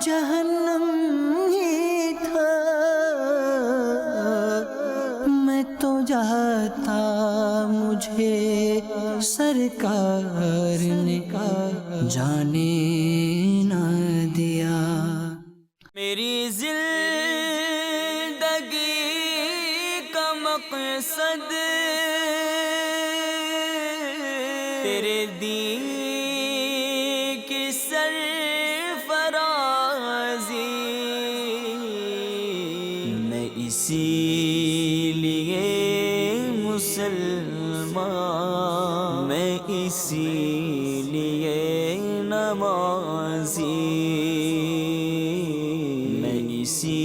جہنم ہی تھا، میں تو جاتا مجھے سرکار نے جانے نہ دیا۔ میری زندگی کا مقصد تیرے دین کی سرفرازی، میں اسی لیے مسلمان، میں اسی لیے نمازی، میں اسی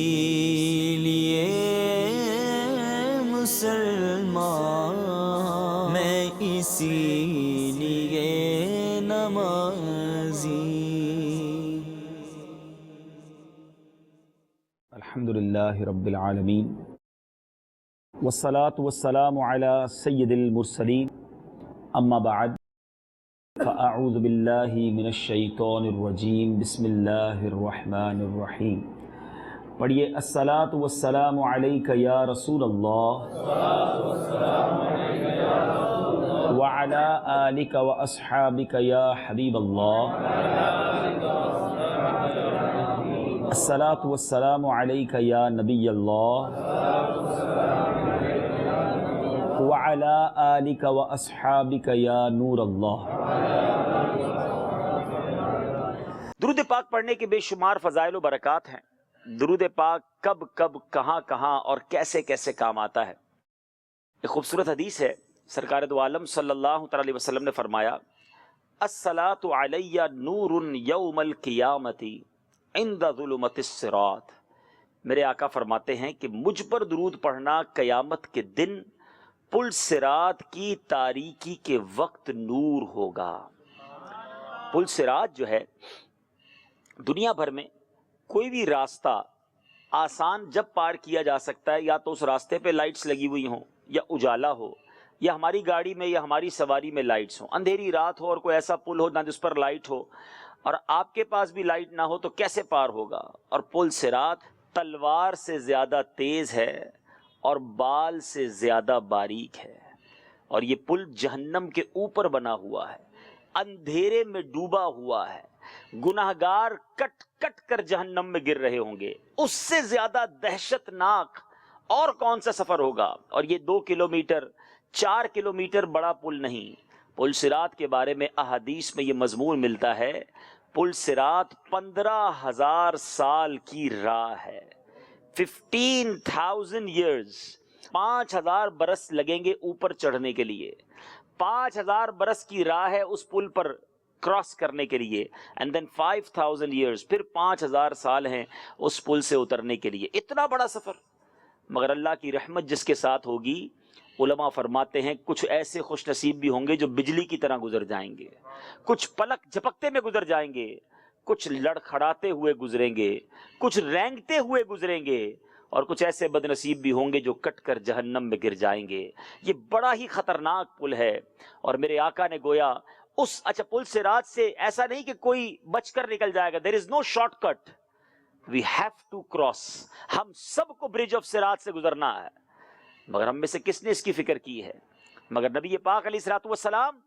لیے مسلمان، میں اسی لیے نمازی۔ الحمدللہ رب العالمین، والصلاة والسلام علی سید المرسلین، اما بعد فاعوذ باللہ من الشیطان الرجیم، بسم اللہ الرحمن الرحیم۔ پڑھیے الصلاة والسلام علیک یا رسول اللہ وعلی آلک واصحابک یا حبیب اللہ، الصلاة والسلام علیک یا نبی اللہ وعلی آلک واصحابک یا نور اللہ۔ درود پاک پڑھنے کے بے شمار فضائل و برکات ہیں۔ درود پاک کب کب کہاں کہاں اور کیسے کیسے کام آتا ہے۔ ایک خوبصورت حدیث ہے، سرکار دو عالم صلی اللہ علیہ وسلم نے فرمایا، الصلاۃ علی نور یوم القیامت عند ظلمت الصراط۔ میرے آقا فرماتے ہیں کہ مجھ پر درود پڑھنا قیامت کے دن پل صراط کی تاریکی کے وقت نور ہوگا۔ پل صراط جو ہے، دنیا بھر میں کوئی بھی راستہ آسان جب پار کیا جا سکتا ہے، یا تو اس راستے پہ لائٹس لگی ہوئی ہوں، یا اجالا ہو، یا ہماری گاڑی میں یا ہماری سواری میں لائٹس ہوں، اندھیری رات ہو اور کوئی ایسا پل ہو نہ جس پر لائٹ ہو، اور آپ کے پاس بھی لائٹ نہ ہو تو کیسے پار ہوگا؟ اور پل صراط تلوار سے زیادہ تیز ہے اور بال سے زیادہ باریک ہے، اور یہ پل جہنم کے اوپر بنا ہوا ہے، اندھیرے میں ڈوبا ہوا ہے، گناہگار کٹ کٹ کر جہنم میں گر رہے ہوں گے۔ اس سے زیادہ دہشت ناک اور کون سا سفر ہوگا؟ اور یہ 2 کلومیٹر 4 کلومیٹر بڑا پل نہیں۔ پل صراط کے بارے میں احادیث میں یہ مضمون ملتا ہے، پل صراط 15,000 سال کی راہ ہے، 15,000 years، 5,000 برس لگیں گے اوپر چڑھنے کے لیے، 5,000 برس کی راہ ہے اس پل پر کراس کرنے کے لیے، and then 5,000 years، پھر 5,000 سال ہیں اس پل سے اترنے کے لیے۔ اتنا بڑا سفر، مگر اللہ کی رحمت جس کے ساتھ ہوگی، علماء فرماتے ہیں کچھ ایسے خوش نصیب بھی ہوں گے جو بجلی کی طرح گزر جائیں گے، کچھ پلک جھپکتے میں گزر جائیں گے، کچھ لڑکھڑاتے ہوئے گزریں گے، کچھ رینگتے ہوئے گزریں گے، اور کچھ ایسے بد نصیب بھی ہوں گے جو کٹ کر جہنم میں گر جائیں گے۔ یہ بڑا ہی خطرناک پل ہے، اور میرے آقا نے گویا پل صراط سے ایسا نہیں کہ کوئی بچ کر نکل جائے گا، there is no short cut، we have to cross، ہم سب کو برج آف صراط سے گزرنا ہے، مگر ہم میں سے کس نے اس کی فکر کی ہے؟ مگر نبی پاک علیہ الصلوۃ والسلام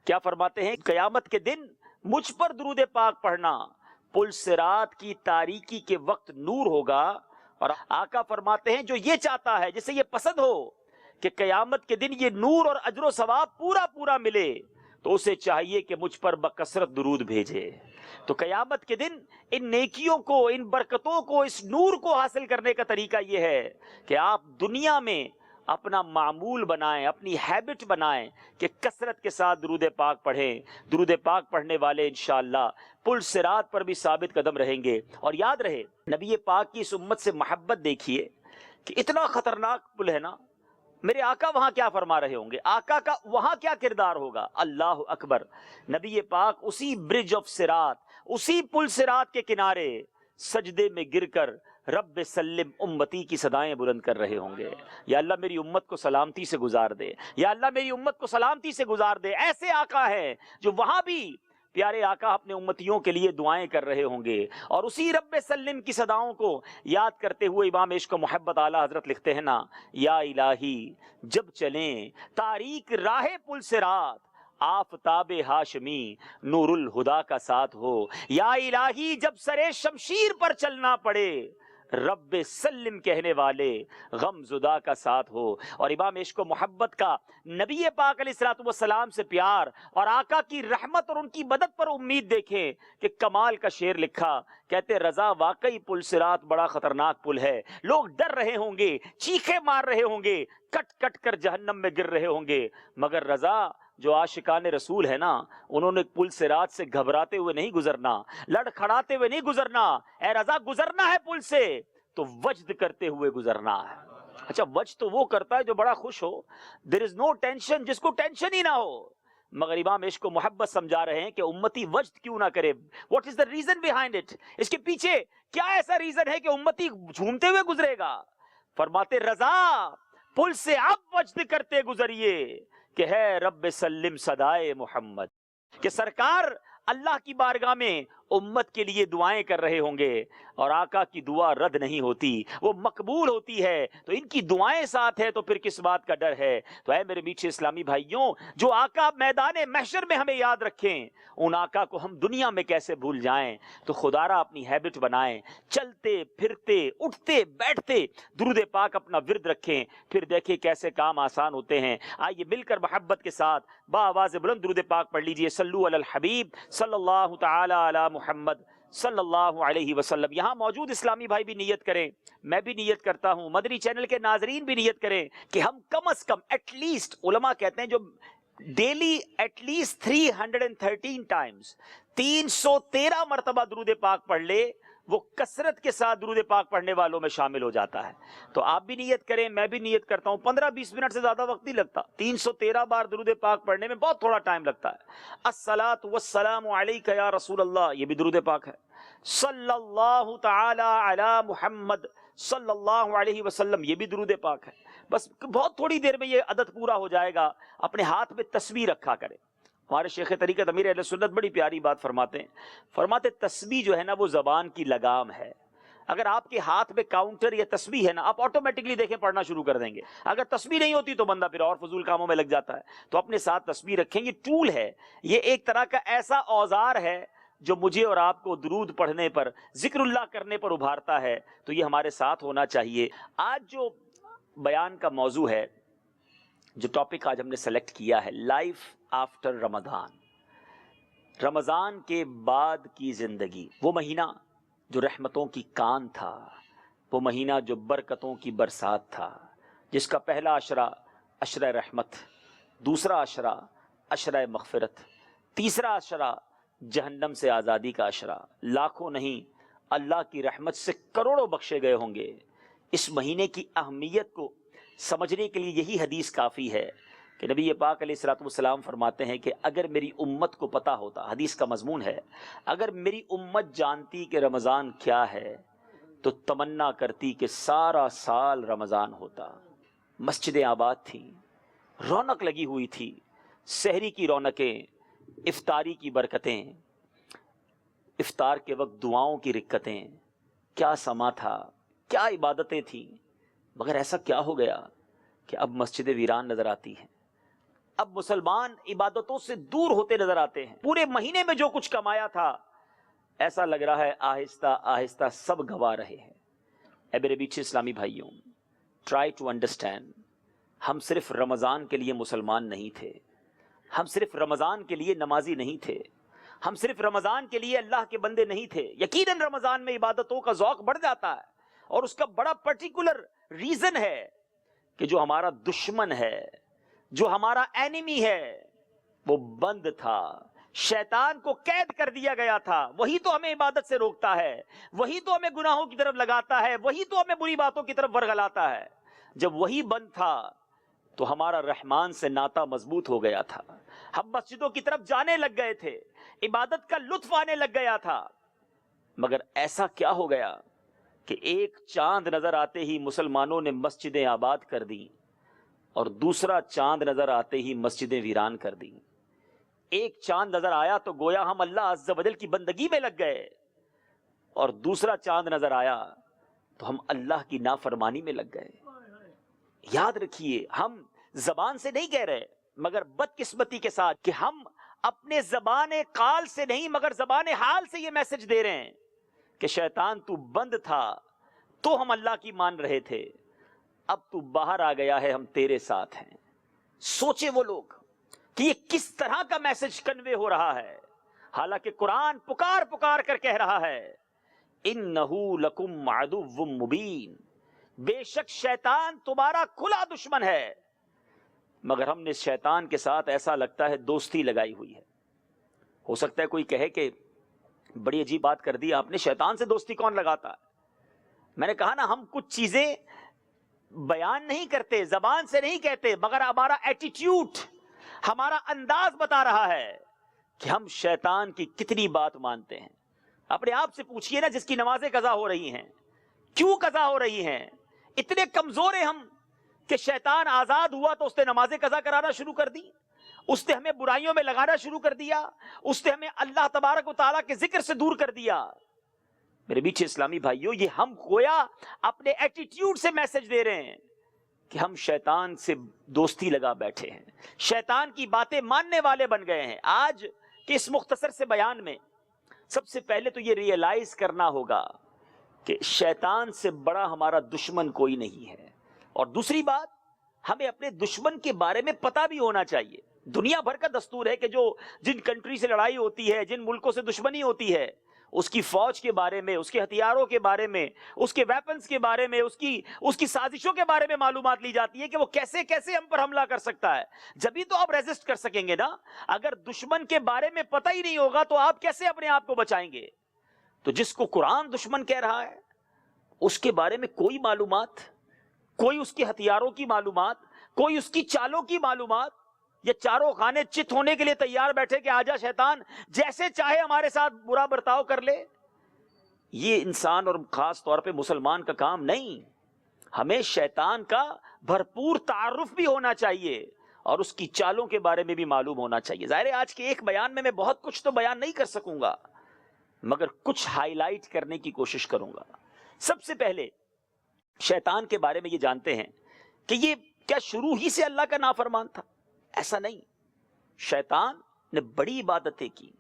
کیا فرماتے ہیں؟ قیامت کے دن مجھ پر درود پاک پڑھنا پل صراط کی تاریکی کے وقت نور ہوگا۔ اور آقا فرماتے ہیں جو یہ چاہتا ہے، جسے یہ پسند ہو کہ قیامت کے دن یہ نور اور اجر و ثواب پورا پورا ملے، تو اسے چاہیے کہ مجھ پر بکثرت درود بھیجے۔ تو قیامت کے دن ان نیکیوں کو، ان برکتوں کو، اس نور کو حاصل کرنے کا طریقہ یہ ہے کہ آپ دنیا میں اپنا معمول بنائیں، اپنی ہیبٹ بنائیں کہ کثرت کے ساتھ درود پاک پڑھیں۔ درود پاک پڑھنے والے انشاءاللہ پل صراط پر بھی ثابت قدم رہیں گے۔ اور یاد رہے، نبی پاک کی اس امت سے محبت دیکھیے کہ اتنا خطرناک پل ہے نا، میرے آقا وہاں کیا فرما رہے ہوں گے، آقا کا وہاں کیا کردار ہوگا؟ اللہ اکبر۔ نبی پاک اسی برج آف صراط، اسی پل صراط کے کنارے سجدے میں گر کر رب سلم امتی کی صدائیں بلند کر رہے ہوں گے، یا اللہ میری امت کو سلامتی سے گزار دے، یا اللہ میری امت کو سلامتی سے گزار دے۔ ایسے آقا ہیں جو وہاں بھی پیارے آقا اپنے امتیوں کے لیے دعائیں کر رہے ہوں گے، اور اسی رب سلم کی صداؤں کو یاد کرتے ہوئے امام عشق و محبت اعلیٰ حضرت لکھتے ہیں نا، یا الہی جب چلیں تاریک راہ پل صراط، آفتاب ہاشمی نور الہدا کا ساتھ ہو، یا الہی جب سرے شمشیر پر چلنا پڑے، رب سلم کہنے والے غم زدہ کا ساتھ ہو۔ اور امام عشق و محبت کا نبی پاک علیہ الصلوۃ والسلام سے پیار اور آقا کی رحمت اور ان کی مدد پر امید دیکھیں کہ کمال کا شعر لکھا، کہتے رضا واقعی پل صراط بڑا خطرناک پل ہے، لوگ ڈر رہے ہوں گے، چیخے مار رہے ہوں گے، کٹ کٹ کر جہنم میں گر رہے ہوں گے، مگر رضا جو عاشقان رسول ہے نا، انہوں نے پل صراط سے گھبراتے ہوئے نہیں گزرنا، لڑکھڑاتے ہوئے نہیں گزرنا، اے رضا گزرنا ہے پل سے تو وجد کرتے ہوئے گزرنا ہے۔ اچھا وجد تو وہ کرتا ہے جو بڑا خوش ہو، دیر از نو ٹینشن، جس کو ٹینشن ہی نہ ہو، مگر امام عشق و محبت سمجھا رہے ہیں کہ امتی وجد کیوں نہ کرے، what is the reason behind it, اس کے پیچھے کیا ایسا ریزن ہے کہ امتی جھومتے ہوئے گزرے گا؟ فرماتے رضا پل سے آپ وجد کرتے گزریے کہ ہے رب سلم صدائے محمد، کہ سرکار اللہ کی بارگاہ میں امت کے لیے دعائیں کر رہے ہوں گے، اور آقا کی دعا رد نہیں ہوتی، وہ مقبول ہوتی ہے، تو ان کی دعائیں ساتھ ہے تو پھر کس بات کا ڈر ہے؟ تو اے میرے میٹھے اسلامی بھائیوں، جو آقا میدان محشر میں ہمیں یاد رکھیں، ان آقا کو ہم دنیا میں کیسے بھول جائیں؟ تو خدا را اپنی ہیبٹ بنائیں، چلتے پھرتے اٹھتے بیٹھتے درود پاک اپنا ورد رکھیں، پھر دیکھیں کیسے کام آسان ہوتے ہیں۔ آئیے مل کر محبت کے ساتھ با آواز بلند درود پاک پڑھ لیجئے، صلو علی الحبیب صلی اللہ تعالی علی محمد صلی اللہ علیہ وسلم۔ یہاں موجود اسلامی بھائی بھی نیت کریں، میں بھی نیت کرتا ہوں، مدنی چینل کے ناظرین بھی نیت کریں کہ ہم کم از کم ایٹ لیسٹ، علماء کہتے ہیں جو ڈیلی ایٹ لیسٹ 313 ٹائمز 313 مرتبہ درود پاک پڑھ لے، وہ کثرت کے ساتھ درود پاک پڑھنے والوں میں شامل ہو جاتا ہے۔ تو آپ بھی نیت کریں، میں بھی نیت کرتا ہوں، 15-20 منٹ سے زیادہ وقت نہیں لگتا، 313 بار درود پاک پڑھنے میں بہت تھوڑا ٹائم لگتا ہے۔ الصلاۃ والسلام علیک یا رسول اللہ، یہ بھی درود پاک ہے۔ صلی اللہ تعالی علی محمد صلی اللہ علیہ وسلم، یہ بھی درود پاک ہے۔ بس بہت تھوڑی دیر میں یہ عدد پورا ہو جائے گا۔ اپنے ہاتھ میں تسبیح رکھا کریں۔ ہمارے شیخ طریقت امیر اہل سنت بڑی پیاری بات فرماتے ہیں، فرماتے تسبیح جو ہے نا وہ زبان کی لگام ہے۔ اگر آپ کے ہاتھ میں کاؤنٹر یا تسبیح ہے نا، آپ آٹومیٹکلی دیکھیں پڑھنا شروع کر دیں گے۔ اگر تسبیح نہیں ہوتی تو بندہ پھر اور فضول کاموں میں لگ جاتا ہے۔ تو اپنے ساتھ تسبیح رکھیں، یہ ٹول ہے، یہ ایک طرح کا ایسا اوزار ہے جو مجھے اور آپ کو درود پڑھنے پر، ذکر اللہ کرنے پر ابھارتا ہے، تو یہ ہمارے ساتھ ہونا چاہیے۔ آج جو بیان کا موضوع ہے، جو ٹاپک آج ہم نے سلیکٹ کیا ہے، لائف آفٹر رمضان، رمضان کے بعد کی زندگی، وہ مہینہ جو رحمتوں کی کان تھا، وہ مہینہ جو برکتوں کی برسات تھا، جس کا پہلا عشرہ عشرہ رحمت، دوسرا عشرہ عشرہ مغفرت، تیسرا عشرہ جہنم سے آزادی کا عشرہ، لاکھوں نہیں اللہ کی رحمت سے کروڑوں بخشے گئے ہوں گے۔ اس مہینے کی اہمیت کو سمجھنے کے لیے یہی حدیث کافی ہے کہ نبی پاک علیہ الصلوۃ والسلام فرماتے ہیں کہ اگر میری امت کو پتہ ہوتا، حدیث کا مضمون ہے، اگر میری امت جانتی کہ رمضان کیا ہے تو تمنا کرتی کہ سارا سال رمضان ہوتا۔ مسجدیں آباد تھیں، رونق لگی ہوئی تھی، سحری کی رونقیں، افطاری کی برکتیں، افطار کے وقت دعاؤں کی رکتیں، کیا سما تھا، کیا عبادتیں تھیں، مگر ایسا کیا ہو گیا کہ اب مسجد ویران نظر آتی ہیں، اب مسلمان عبادتوں سے دور ہوتے نظر آتے ہیں۔ پورے مہینے میں جو کچھ کمایا تھا، ایسا لگ رہا ہے آہستہ آہستہ سب گوا رہے ہیں۔ اے میرے بیچے اسلامی بھائیوں، ٹرائی ٹو انڈرسٹینڈ، ہم صرف رمضان کے لیے مسلمان نہیں تھے، ہم صرف رمضان کے لیے نمازی نہیں تھے، ہم صرف رمضان کے لیے اللہ کے بندے نہیں تھے۔ یقیناً رمضان میں عبادتوں کا ذوق بڑھ جاتا ہے، اور اس کا بڑا پرٹیکولر ریزن ہے کہ جو ہمارا دشمن ہے، جو ہمارا اینیمی ہے، وہ بند تھا، شیطان کو قید کر دیا گیا تھا، وہی تو ہمیں عبادت سے روکتا ہے، وہی تو ہمیں گناہوں کی طرف لگاتا ہے، وہی تو ہمیں بری باتوں کی طرف ورگلاتا ہے۔ جب وہی بند تھا تو ہمارا رحمان سے ناطہ مضبوط ہو گیا تھا، ہم مسجدوں کی طرف جانے لگ گئے تھے، عبادت کا لطف آنے لگ گیا تھا۔ مگر ایسا کیا ہو گیا کہ ایک چاند نظر آتے ہی مسلمانوں نے مسجدیں آباد کر دیں، اور دوسرا چاند نظر آتے ہی مسجدیں ویران کر دیں۔ ایک چاند نظر آیا تو گویا ہم اللہ عز و جل کی بندگی میں لگ گئے، اور دوسرا چاند نظر آیا تو ہم اللہ کی نافرمانی میں لگ گئے۔ یاد رکھیے، ہم زبان سے نہیں کہہ رہے، مگر بدقسمتی کے ساتھ کہ ہم اپنے زبان قال سے نہیں مگر زبان حال سے یہ میسج دے رہے ہیں کہ شیطان تو بند تھا تو ہم اللہ کی مان رہے تھے، اب تو باہر آ گیا ہے، ہم تیرے ساتھ ہیں۔ سوچے وہ لوگ کہ یہ کس طرح کا میسج کنوے ہو رہا ہے، حالانکہ قرآن پکار پکار کر کہہ رہا ہے اِنَّهُ لَكُمْ عَدُوٌّ مُبِينٌ، بے شک شیطان تمہارا کھلا دشمن ہے، مگر ہم نے شیطان کے ساتھ ایسا لگتا ہے دوستی لگائی ہوئی ہے۔ ہو سکتا ہے کوئی کہے کہ بڑی عجیب بات کر دی آپ نے، شیطان سے دوستی کون لگاتا ہے؟ میں نے کہا نا، ہم کچھ چیزیں بیان نہیں کرتے، زبان سے نہیں کہتے، مگر ہمارا ایٹیٹیوڈ، ہمارا انداز بتا رہا ہے کہ ہم شیطان کی کتنی بات مانتے ہیں۔ اپنے آپ سے پوچھئے نا، جس کی نمازیں قضا ہو رہی ہیں، کیوں قضا ہو رہی ہیں؟ اتنے کمزور ہیں ہم کہ شیطان آزاد ہوا تو اس نے نمازیں قضا کرانا شروع کر دی، اس نے ہمیں برائیوں میں لگانا شروع کر دیا، اس نے ہمیں اللہ تبارک و تعالیٰ کے ذکر سے دور کر دیا۔ میرے میٹھے اسلامی بھائیوں، یہ ہم گویا اپنے ایٹیٹیوڈ سے میسج دے رہے ہیں کہ ہم شیطان سے دوستی لگا بیٹھے ہیں، شیطان کی باتیں ماننے والے بن گئے ہیں۔ آج کے اس مختصر سے بیان میں سب سے پہلے تو یہ ریئلائز کرنا ہوگا کہ شیطان سے بڑا ہمارا دشمن کوئی نہیں ہے، اور دوسری بات، ہمیں اپنے دشمن کے بارے میں پتہ بھی ہونا چاہیے۔ دنیا بھر کا دستور ہے کہ جن کنٹری سے لڑائی ہوتی ہے، جن ملکوں سے دشمنی ہوتی ہے، اس کی فوج کے بارے میں، اس کے ہتھیاروں کے بارے میں، اس کے ویپنز کے بارے میں، اس کی سازشوں کے بارے میں معلومات لی جاتی ہے کہ وہ کیسے کیسے ہم پر حملہ کر سکتا ہے۔ جبھی تو آپ ریزسٹ کر سکیں گے نا۔ اگر دشمن کے بارے میں پتہ ہی نہیں ہوگا تو آپ کیسے اپنے آپ کو بچائیں گے؟ تو جس کو قرآن دشمن کہہ رہا ہے، اس کے بارے میں کوئی معلومات، کوئی اس کے ہتھیاروں کی معلومات، کوئی اس کی چالوں کی معلومات، یہ چاروں خانے چت ہونے کے لیے تیار بیٹھے کہ آجا شیطان، جیسے چاہے ہمارے ساتھ برا برتاؤ کر لے، یہ انسان اور خاص طور پہ مسلمان کا کام نہیں۔ ہمیں شیطان کا بھرپور تعارف بھی ہونا چاہیے اور اس کی چالوں کے بارے میں بھی معلوم ہونا چاہیے۔ ظاہر ہے آج کے ایک بیان میں بہت کچھ تو بیان نہیں کر سکوں گا، مگر کچھ ہائی لائٹ کرنے کی کوشش کروں گا۔ سب سے پہلے شیطان کے بارے میں یہ جانتے ہیں کہ یہ کیا شروع ہی سے اللہ کا نافرمان تھا؟ ایسا نہیں۔ شیطان نے بڑی عبادتیں کی،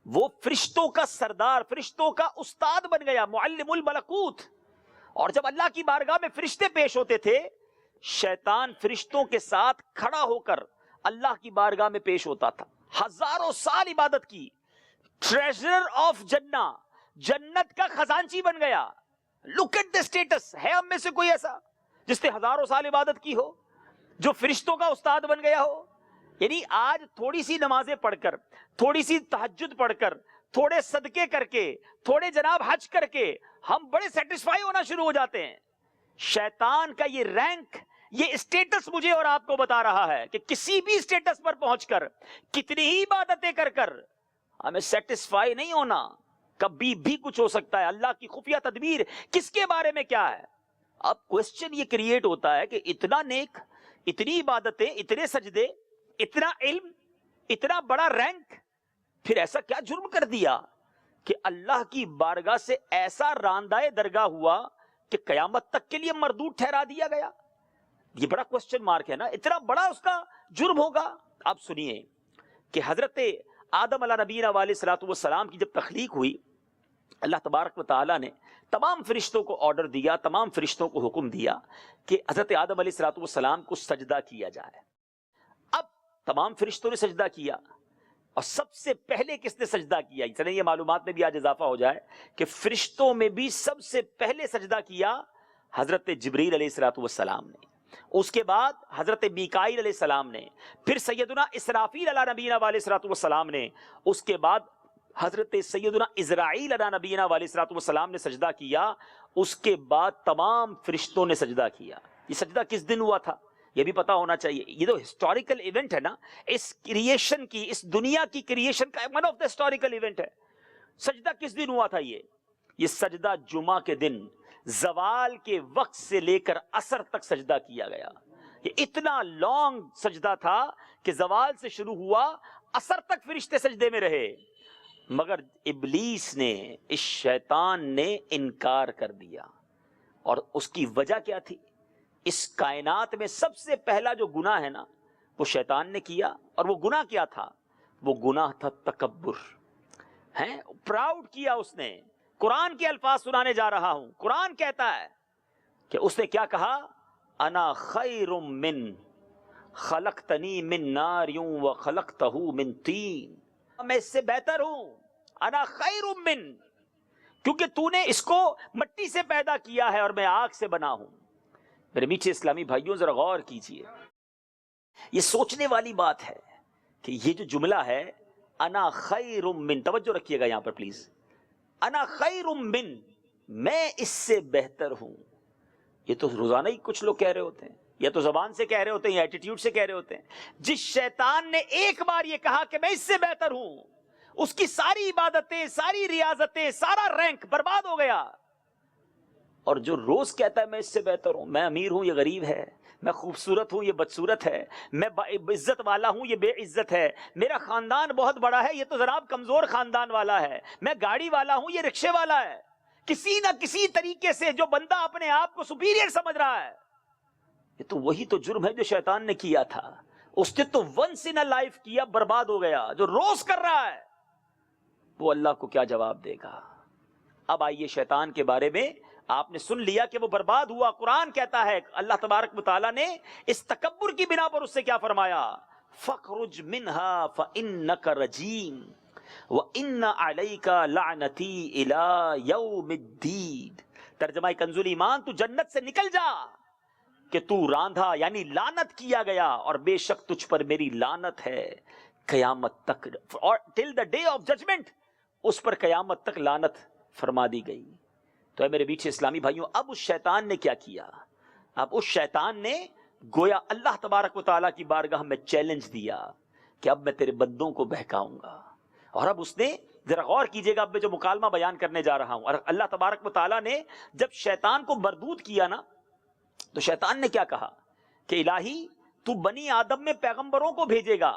وہ فرشتوں کا سردار، فرشتوں کا استاد بن گیا، معلم الملکوت۔ اور جب اللہ کی بارگاہ میں فرشتے پیش ہوتے تھے، شیطان فرشتوں کے ساتھ کھڑا ہو کر اللہ کی بارگاہ میں پیش ہوتا تھا، ہزاروں سال عبادت کی، ٹریجر آف جنہ، جنت کا خزانچی بن گیا۔ لک ایٹ the status، ہے ہم میں سے کوئی ایسا جس نے ہزاروں سال عبادت کی ہو، جو فرشتوں کا استاد بن گیا ہو؟ یعنی آج تھوڑی سی نمازیں پڑھ کر، تھوڑی سی تہجد پڑھ کر، تھوڑے صدقے کر کے، تھوڑے جناب حج کر کے ہم بڑے سیٹسفائی ہونا شروع ہو جاتے ہیں۔ شیطان کا یہ رینک، یہ اسٹیٹس مجھے اور آپ کو بتا رہا ہے کہ کسی بھی اسٹیٹس پر پہنچ کر، کتنی ہی عبادتیں کر کر ہمیں سیٹسفائی نہیں ہونا، کبھی بھی کچھ ہو سکتا ہے۔ اللہ کی خفیہ تدبیر کس کے بارے میں کیا ہے؟ اب کوسچن یہ کریٹ ہوتا ہے کہ اتنا نیک، اتنی عبادتیں، اتنے سجدے، اتنا علم، اتنا بڑا رینک، پھر ایسا کیا جرم کر دیا کہ اللہ کی بارگاہ سے ایسا راندائے درگاہ ہوا کہ قیامت تک کے لیے مردود ٹھہرا دیا گیا؟ یہ بڑا کوسچن مارک ہے نا، اتنا بڑا اس کا جرم ہوگا۔ اب سنیے کہ حضرت آدم علیہ نبینا علیہ الصلوۃ والسلام کی جب تخلیق ہوئی، اللہ تبارک و تعالیٰ نے تمام فرشتوں کو آرڈر دیا، تمام فرشتوں کو حکم دیا کہ حضرت آدم علیہ الصلوۃ والسلام کو سجدہ کیا جائے۔ اب تمام فرشتوں نے سجدہ کیا، اور سب سے پہلے کس نے سجدہ کیا؟ چلیں یہ معلومات میں بھی آج اضافہ ہو جائے کہ فرشتوں میں بھی سب سے پہلے سجدہ کیا حضرت جبریل علیہ الصلوۃ والسلام نے، اس کے بعد حضرت میکائیل علیہ السلام نے، پھر سیدنا اسرافیل علیہ نبینا علیہ الصلوۃ والسلام نے، اس کے بعد حضرت سیدنا اسرائیل علیہ نبینا علیہ الصلوۃ والسلام نے سجدہ کیا، اس کے بعد تمام فرشتوں نے سجدہ کیا۔ یہ سجدہ کس دن ہوا تھا یہ بھی پتا ہونا چاہیے۔ یہ تو ہسٹوریکل ایونٹ ہے نا، اس کریشن کی، اس دنیا کی کریشن کا one of the historical event ہے۔ سجدہ کس دن ہوا تھا؟ یہ سجدہ جمعہ کے دن زوال کے وقت سے لے کر عصر تک سجدہ کیا گیا۔ یہ اتنا لانگ سجدہ تھا کہ زوال سے شروع ہوا، عصر تک فرشتے سجدے میں رہے، مگر ابلیس نے، اس شیطان نے انکار کر دیا۔ اور اس کی وجہ کیا تھی؟ اس کائنات میں سب سے پہلا جو گناہ ہے نا وہ شیطان نے کیا، اور وہ گناہ کیا تھا؟ وہ گناہ تھا تکبر، ہیں، پراؤڈ کیا اس نے۔ قرآن کے الفاظ سنانے جا رہا ہوں، قرآن کہتا ہے کہ اس نے کیا کہا؟ انا خیر من خلقتنی من نار وخلقتہ من طین، میں اس سے بہتر ہوں، انا خیر من، کیونکہ تو نے اس کو مٹی سے پیدا کیا ہے اور میں آگ سے بنا ہوں۔ میرے میٹھے اسلامی بھائیوں ذرا غور کیجئے، یہ سوچنے والی بات ہے کہ یہ جو جملہ ہے انا خیر من، توجہ رکھیے گا یہاں پر پلیز، انا خیر من، میں اس سے بہتر ہوں، یہ تو روزانہ ہی کچھ لوگ کہہ رہے ہوتے ہیں، یا تو زبان سے کہہ رہے ہوتے ہیں یا ایٹیٹیوڈ سے کہہ رہے ہوتے ہیں۔ جس شیطان نے ایک بار یہ کہا کہ میں اس سے بہتر ہوں، اس کی ساری عبادتیں، ساری ریاضتیں، سارا رینک برباد ہو گیا۔ اور جو روز کہتا ہے میں اس سے بہتر ہوں، میں امیر ہوں یہ غریب ہے، میں خوبصورت ہوں یہ بدصورت ہے، میں عزت والا ہوں یہ بے عزت ہے، میرا خاندان بہت بڑا ہے یہ تو جناب کمزور خاندان والا ہے، میں گاڑی والا ہوں یہ رکشے والا ہے، کسی نہ کسی طریقے سے جو بندہ اپنے آپ کو سپیریئر سمجھ رہا ہے، یہ تو وہی تو جرم ہے جو شیطان نے کیا تھا۔ اس نے تو ونس ان اے لائف کیا، برباد ہو گیا۔ جو روز کر رہا ہے وہ اللہ کو کیا جواب دے گا؟ اب آئیے شیطان کے بارے میں آپ نے سن لیا کہ وہ برباد ہوا۔ قرآن کہتا ہے، اللہ تبارک و تعالیٰ نے اس تکبر کی بنا پر اس سے کیا فرمایا؟ فَخْرُجْ مِنْهَا فَإِنَّكَ رَجِيمٌ وَإِنَّ عَلَيْكَ لَعْنَتِي إِلَىٰ يَوْمِ الدِّينِ۔ ترجمہ کنز الایمان، تو جنت سے نکل جا کہ تو راندھا یعنی لعنت کیا گیا، اور بے شک تجھ پر میری لعنت ہے قیامت تک، اور ٹل دا ڈے آف ججمنٹ، اس پر قیامت تک لعنت فرما دی گئی۔ تو اے میرے بیچے اسلامی بھائیوں، اب اس شیطان نے کیا کیا؟ اب اس شیطان نے گویا اللہ تبارک و تعالیٰ کی بارگاہ میں چیلنج دیا کہ اب میں تیرے بندوں کو بہکاؤں گا۔ اور اب اس نے، ذرا غور کیجئے گا اب میں جو مکالمہ بیان کرنے جا رہا ہوں، اور اللہ تبارک و تعالیٰ نے جب شیطان کو مردود کیا نا، تو شیطان نے کیا کہا کہ الہی تو بنی آدم میں پیغمبروں کو بھیجے گا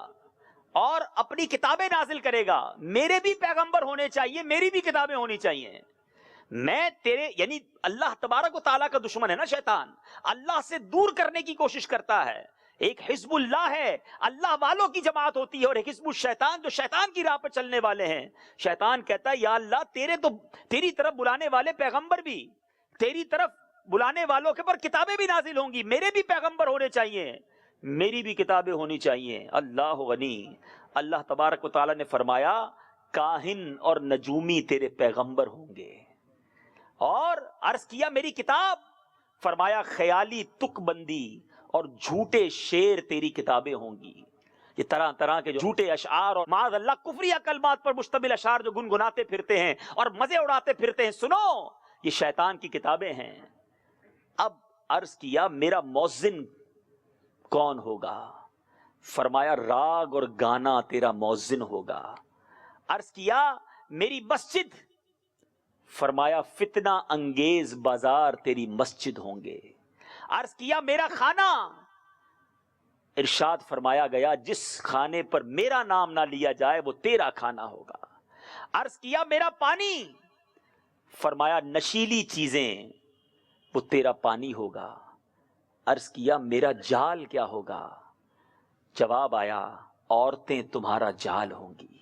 اور اپنی کتابیں نازل کرے گا، میرے بھی پیغمبر ہونے چاہیے، میری بھی کتابیں ہونی چاہیے، میں تیرے، یعنی اللہ تبارک و تعالیٰ کا دشمن ہے نا شیطان، اللہ سے دور کرنے کی کوشش کرتا ہے۔ ایک حزب اللہ ہے، اللہ والوں کی جماعت ہوتی ہے، اور ایک حزب الشیطان جو شیطان کی راہ پر چلنے والے ہیں۔ شیطان کہتا ہے یا اللہ تیری طرف بلانے والے پیغمبر بھی، تیری طرف بلانے والوں کے پر کتابیں بھی نازل ہوں گی، میرے بھی پیغمبر ہونے چاہیے، میری بھی کتابیں ہونی چاہیے۔ اللہ غنی، اللہ تبارک و تعالیٰ نے فرمایا کاہن اور نجومی تیرے پیغمبر ہوں گے، اور عرض کیا میری کتاب، فرمایا خیالی تک بندی اور جھوٹے شعر تیری کتابیں ہوں گی۔ یہ طرح طرح کے جو جھوٹے اشعار اور معاذ اللہ کفریہ کلمات پر مشتمل اشعار جو گنگناتے پھرتے ہیں اور مزے اڑاتے پھرتے ہیں، سنو یہ شیطان کی کتابیں ہیں۔ اب عرض کیا میرا مؤذن کون ہوگا؟ فرمایا راگ اور گانا تیرا مؤذن ہوگا۔ عرض کیا میری مسجد، فرمایا فتنہ انگیز بازار تیری مسجد ہوں گے۔ عرض کیا میرا کھانا، ارشاد فرمایا گیا جس کھانے پر میرا نام نہ لیا جائے وہ تیرا کھانا ہوگا۔ عرض کیا میرا پانی، فرمایا نشیلی چیزیں وہ تیرا پانی ہوگا۔ عرض کیا میرا جال کیا ہوگا؟ جواب آیا عورتیں تمہارا جال ہوں گی۔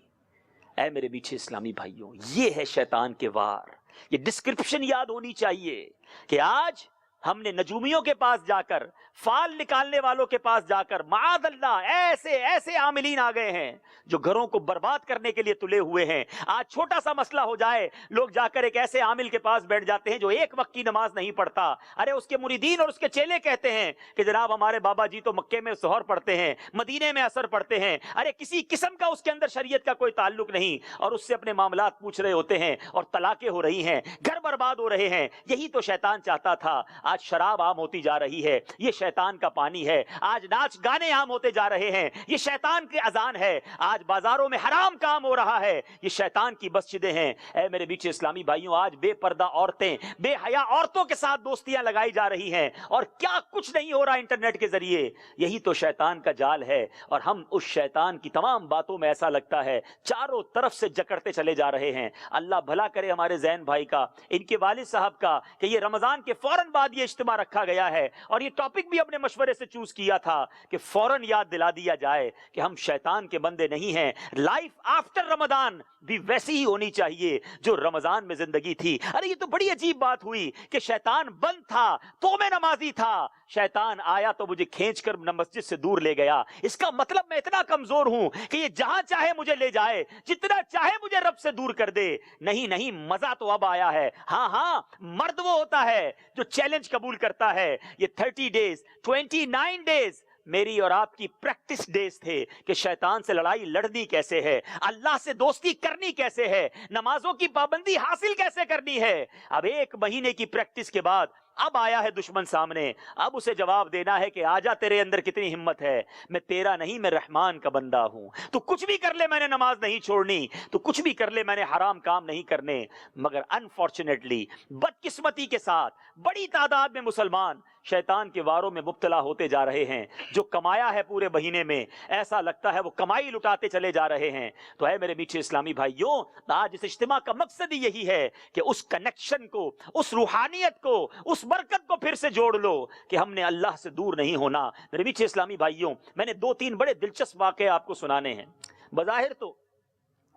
اے میرے میٹھے اسلامی بھائیوں، یہ ہے شیطان کے وار۔ یہ ڈسکرپشن یاد ہونی چاہیے کہ آج ہم نے نجومیوں کے پاس جا کر، فال نکالنے والوں کے پاس جا کر، معاذ اللہ ایسے ایسے عاملین آ گئے ہیں جو گھروں کو برباد کرنے کے لیے تلے ہوئے ہیں۔ آج چھوٹا سا مسئلہ ہو جائے، لوگ جا کر ایک ایسے عامل کے پاس بیٹھ جاتے ہیں جو ایک وقت کی نماز نہیں پڑھتا۔ ارے اس کے مریدین اور اس کے چیلے کہتے ہیں کہ جناب ہمارے بابا جی تو مکے میں سحر پڑھتے ہیں، مدینے میں عصر پڑھتے ہیں، ارے کسی قسم کا اس کے اندر شریعت کا کوئی تعلق نہیں، اور اس سے اپنے معاملات پوچھ رہے ہوتے ہیں، اور طلاقیں ہو رہی ہیں، گھر برباد ہو رہے ہیں۔ یہی تو شیطان چاہتا تھا۔ آج شراب عام ہوتی جا رہی ہے، یہ شیطان کا پانی ہے. آج ناچ گانے عام ہوتے جا رہے ہیں, یہ شیطان کی اذان ہے. آج بازاروں میں حرام کام ہو رہا ہے, یہ شیطان کی مسجدیں ہیں. اے میرے میٹھے اسلامی بھائیوں, آج بے پردہ عورتیں, بے حیا عورتوں کے ساتھ دوستیاں لگائی جا رہی ہیں, اور کیا کچھ نہیں ہو رہا انٹرنیٹ کے ذریعے. یہی تو شیطان کا جال ہے, اور ہم اس شیطان کی تمام باتوں میں ایسا لگتا ہے چاروں طرف سے جکڑتے چلے جا رہے ہیں. اللہ بھلا کرے ہمارے زین بھائی کا, ان کے والد صاحب کا, کہ یہ رمضان کے فوراً بعد یہ اجتماع رکھا گیا ہے, اور یہ ٹاپک بھی اپنے مشورے سے چوز کیا تھا کہ فوراً یاد دلا دیا جائے کہ ہم شیطان کے بندے نہیں ہیں. لائف آفٹر رمضان بھی ویسی ہی ہونی چاہیے جو رمضان میں زندگی تھی. ارے یہ تو بڑی عجیب بات ہوئی کہ شیطان بند تھا تو میں نمازی تھا, شیطان آیا تو مجھے کھینچ کر مسجد سے دور لے گیا. اس کا مطلب میں اتنا کمزور ہوں کہ یہ جہاں چاہے مجھے لے جائے, جتنا چاہے مجھے رب سے دور کر دے. نہیں نہیں, مزہ تو اب آیا ہے. ہاں ہاں, مرد وہ ہوتا ہے جو چیلنج قبول کرتا ہے. یہ 30 ڈیز 29 ڈیز میری اور آپ کی پریکٹس ڈیز تھے کہ شیطان سے لڑائی لڑنی کیسے ہے, اللہ سے دوستی کرنی کیسے ہے, نمازوں کی پابندی حاصل کیسے کرنی ہے. اب 1 مہینے کی پریکٹس کے بعد اب آیا ہے دشمن سامنے, اب اسے جواب دینا ہے کہ آجا تیرے اندر کتنی ہمت ہے, میں تیرا نہیں میں رحمان کا بندہ ہوں. تو کچھ بھی کر لے میں نے نماز نہیں چھوڑنی, تو کچھ بھی کر لے میں نے حرام کام نہیں کرنے. مگر انفارچونیٹلی, بدقسمتی کے ساتھ بڑی تعداد میں مسلمان شیطان کے واروں میں مبتلا ہوتے جا رہے ہیں. جو کمایا ہے پورے مہینے میں ایسا لگتا ہے وہ کمائی لٹاتے چلے جا رہے ہیں. تو اے میرے میٹھے اسلامی بھائیوں, آج اس اجتماع کا مقصد ہی یہی ہے کہ اس کنیکشن کو, اس روحانیت کو, اس برکت کو پھر سے جوڑ لو کہ ہم نے اللہ سے دور نہیں ہونا. میرے میٹھے اسلامی بھائیوں, میں نے 2-3 بڑے دلچسپ واقعے آپ کو سنانے ہیں. بظاہر تو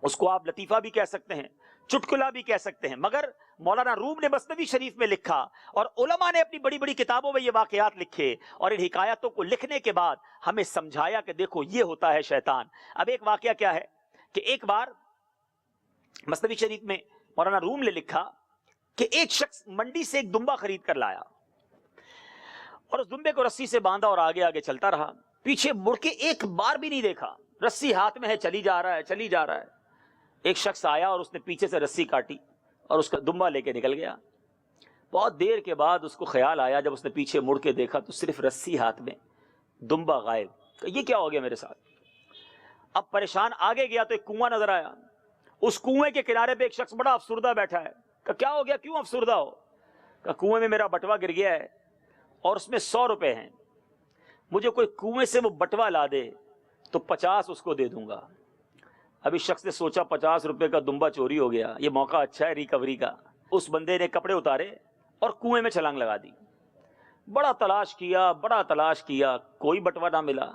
اس کو آپ لطیفہ بھی کہہ سکتے ہیں, چٹکلا بھی کہہ سکتے ہیں, مگر مولانا روم نے مثنوی شریف میں لکھا اور علماء نے اپنی بڑی بڑی کتابوں میں یہ واقعات لکھے, اور ان حکایتوں کو لکھنے کے بعد ہمیں سمجھایا کہ دیکھو یہ ہوتا ہے شیطان. اب ایک واقعہ کیا ہے کہ ایک بار مثنوی شریف میں مولانا روم نے لکھا کہ ایک شخص منڈی سے ایک دمبا خرید کر لایا, اور اس دمبے کو رسی سے باندھا اور آگے آگے چلتا رہا, پیچھے مڑ کے ایک بار بھی نہیں دیکھا. رسی ہاتھ میں ہے, چلی جا رہا ہے, چلی جا رہا ہے. ایک شخص آیا اور اس نے پیچھے سے رسی کاٹی اور اس کا دمبا لے کے نکل گیا. بہت دیر کے بعد اس کو خیال آیا, جب اس نے پیچھے مڑ کے دیکھا تو صرف رسی ہاتھ میں, دمبا غائب. یہ کیا ہو گیا میرے ساتھ؟ اب پریشان آگے گیا تو ایک کنواں نظر آیا. اس کنویں کے کنارے پہ ایک شخص بڑا افسردہ بیٹھا ہے. کہ کیا ہو گیا, کیوں افسردہ ہو؟ کہ کنویں میں میرا بٹوا گر گیا ہے اور اس میں 100 روپے ہیں, مجھے کوئی کنویں سے وہ بٹوا لا دے تو 50 اس کو دے دوں گا. ابھی شخص نے سوچا 50 روپے کا دمبا چوری ہو گیا, یہ موقع اچھا ہے ریکوری کا. اس بندے نے کپڑے اتارے اور کنویں میں چھلانگ لگا دی. بڑا تلاش کیا, بڑا تلاش کیا, کوئی بٹوا نہ ملا.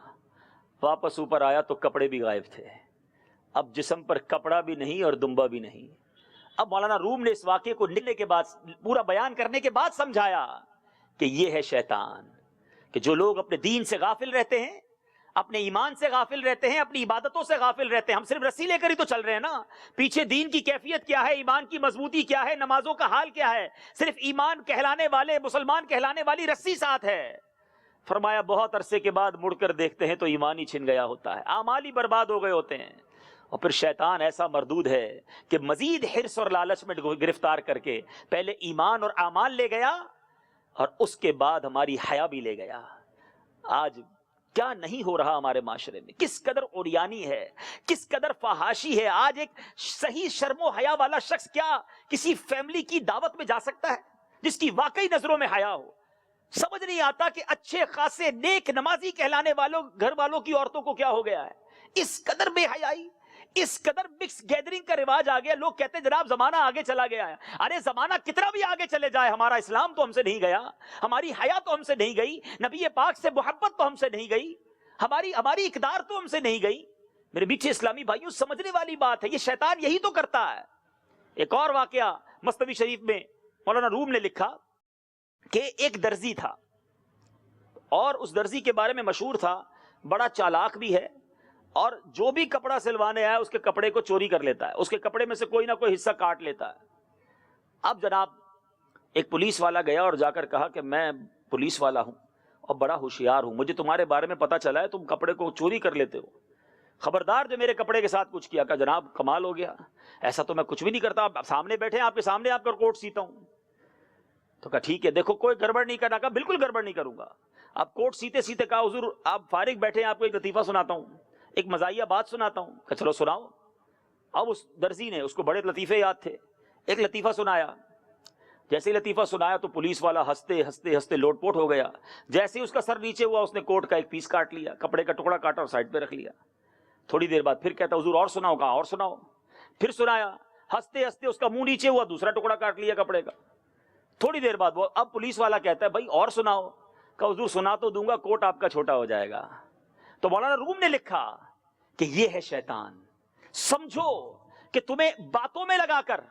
واپس اوپر آیا تو کپڑے بھی غائب تھے. اب جسم پر کپڑا بھی نہیں اور دمبا بھی نہیں. اب مولانا روم نے اس واقعے کو لکھنے کے بعد, پورا بیان کرنے کے بعد سمجھایا کہ یہ ہے شیطان, کہ جو لوگ اپنے دین سے غافل رہتے ہیں, اپنے ایمان سے غافل رہتے ہیں, اپنی عبادتوں سے غافل رہتے ہیں. ہم صرف رسی لے کر ہی تو چل رہے ہیں نا, پیچھے دین کی کیفیت کیا ہے, ایمان کی مضبوطی کیا ہے, نمازوں کا حال کیا ہے. صرف ایمان کہلانے والے, مسلمان کہلانے والی رسی ساتھ ہے. فرمایا بہت عرصے کے بعد مڑ کر دیکھتے ہیں تو ایمان ہی چھن گیا ہوتا ہے, اعمال ہی برباد ہو گئے ہوتے ہیں. اور پھر شیطان ایسا مردود ہے کہ مزید حرص اور لالچ میں گرفتار کر کے پہلے ایمان اور اعمال لے گیا اور اس کے بعد ہماری حیا بھی لے گیا. آج کیا نہیں ہو رہا ہمارے معاشرے میں, کس قدر اوریانی ہے, کس قدر فحاشی ہے. آج ایک صحیح شرم و حیا والا شخص کیا کسی فیملی کی دعوت میں جا سکتا ہے جس کی واقعی نظروں میں حیا ہو؟ سمجھ نہیں آتا کہ اچھے خاصے نیک نمازی کہلانے والوں گھر والوں کی عورتوں کو کیا ہو گیا ہے. اس قدر بے حیائی, اس قدر مکس گیدرنگ کا رواج آ گیا. لوگ کہتے ہیں جناب زمانہ آگے چلا گیا ہے. ارے زمانہ کتنا بھی آگے چلے جائے, ہمارا اسلام تو ہم سے نہیں گیا, ہماری حیا تو ہم سے نہیں گئی, نبی پاک سے محبت تو ہم سے نہیں گئی, ہماری اقدار تو ہم سے نہیں گئی. میرے میٹھے اسلامی بھائیوں, سمجھنے والی بات ہے, یہ شیطان یہی تو کرتا ہے. ایک اور واقعہ مثنوی شریف میں مولانا روم نے لکھا کہ ایک درزی تھا, اور اس درزی کے بارے میں مشہور تھا بڑا چالاک بھی ہے, اور جو بھی کپڑا سلوانے آیا اس کے کپڑے کو چوری کر لیتا ہے, اس کے کپڑے میں سے کوئی نہ کوئی حصہ کاٹ لیتا ہے. اب جناب ایک پولیس والا گیا اور جا کر کہا کہ میں پولیس والا ہوں اور بڑا ہوشیار ہوں, مجھے تمہارے بارے میں پتا چلا ہے تم کپڑے کو چوری کر لیتے ہو, خبردار جو میرے کپڑے کے ساتھ کچھ کیا. کہ جناب کمال ہو گیا, ایسا تو میں کچھ بھی نہیں کرتا, آپ سامنے بیٹھے ہیں, آپ کے سامنے آپ کا کوٹ سیتا ہوں. تو کہا ٹھیک ہے, دیکھو کوئی گڑبڑ نہیں کرنا. کہا بالکل گڑبڑ نہیں کروں گا. اب کوٹ سیتے سیتے کہا حضور آپ فارغ بیٹھے ہیں، آپ کو ایک لطیفہ سناتا ہوں، ایک مزاحیہ بات سناتا ہوں. کہ چلو سناؤ. اب اس درزی نے، اس کو بڑے لطیفے یاد تھے، ایک لطیفہ سنایا. جیسے ہی لطیفہ سنایا تو پولیس والا ہنستے ہنستے ہنستے لوٹ پوٹ ہو گیا. جیسے ہی اس کا سر نیچے ہوا اس نے کوٹ کا ایک پیس کاٹ لیا، کپڑے کا ٹکڑا کاٹا اور سائڈ پہ رکھ لیا. تھوڑی دیر بعد پھر کہتا حضور اور سناؤ. کہا اور سناؤ. پھر سنایا، ہنستے ہنستے اس کا منہ نیچے ہوا، دوسرا ٹکڑا کاٹ لیا کپڑے کا. تھوڑی دیر بعد وہ اب پولیس والا کہتا ہے بھائی اور سناؤ. کہا حضور سنا تو دوں گا، کوٹ آپ کا چھوٹا ہو جائے گا. تو مولانا روم نے لکھا کہ یہ ہے شیطان. سمجھو کہ تمہیں باتوں میں لگا کر،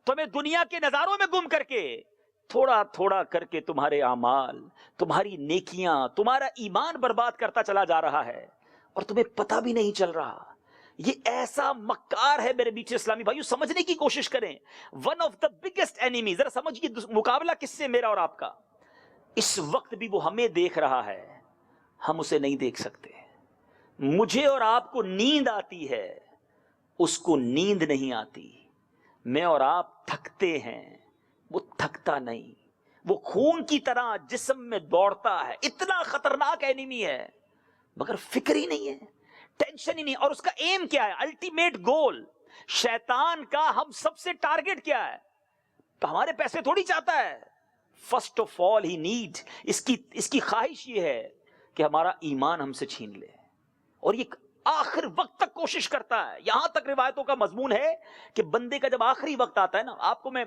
تمہیں دنیا کے نظاروں میں گم کر کے، تھوڑا تھوڑا کر کے تمہارے اعمال، تمہاری نیکیاں، تمہارا ایمان برباد کرتا چلا جا رہا ہے اور تمہیں پتہ بھی نہیں چل رہا. یہ ایسا مکار ہے میرے بیچ اسلامی بھائیو، سمجھنے کی کوشش کریں. One of the biggest enemy. ذرا سمجھیے مقابلہ کس سے، میرا اور آپ کا. اس وقت بھی وہ ہمیں دیکھ رہا ہے، ہم اسے نہیں دیکھ سکتے. مجھے اور آپ کو نیند آتی ہے، اس کو نیند نہیں آتی. میں اور آپ تھکتے ہیں، وہ تھکتا نہیں. وہ خون کی طرح جسم میں دوڑتا ہے. اتنا خطرناک اینیمی ہے مگر فکر ہی نہیں ہے، ٹینشن ہی نہیں. اور اس کا ایم کیا ہے؟ Ultimate goal. شیطان کا ہم سب سے ٹارگٹ کیا ہے؟ تو ہمارے پیسے تھوڑی چاہتا ہے. First of all he need, اس کی خواہش یہ ہے کہ ہمارا ایمان ہم سے چھین لے. اور یہ آخر وقت تک کوشش کرتا ہے. یہاں تک روایتوں کا مضمون ہے کہ بندے کا جب آخری وقت آتا ہے نا، آپ کو میں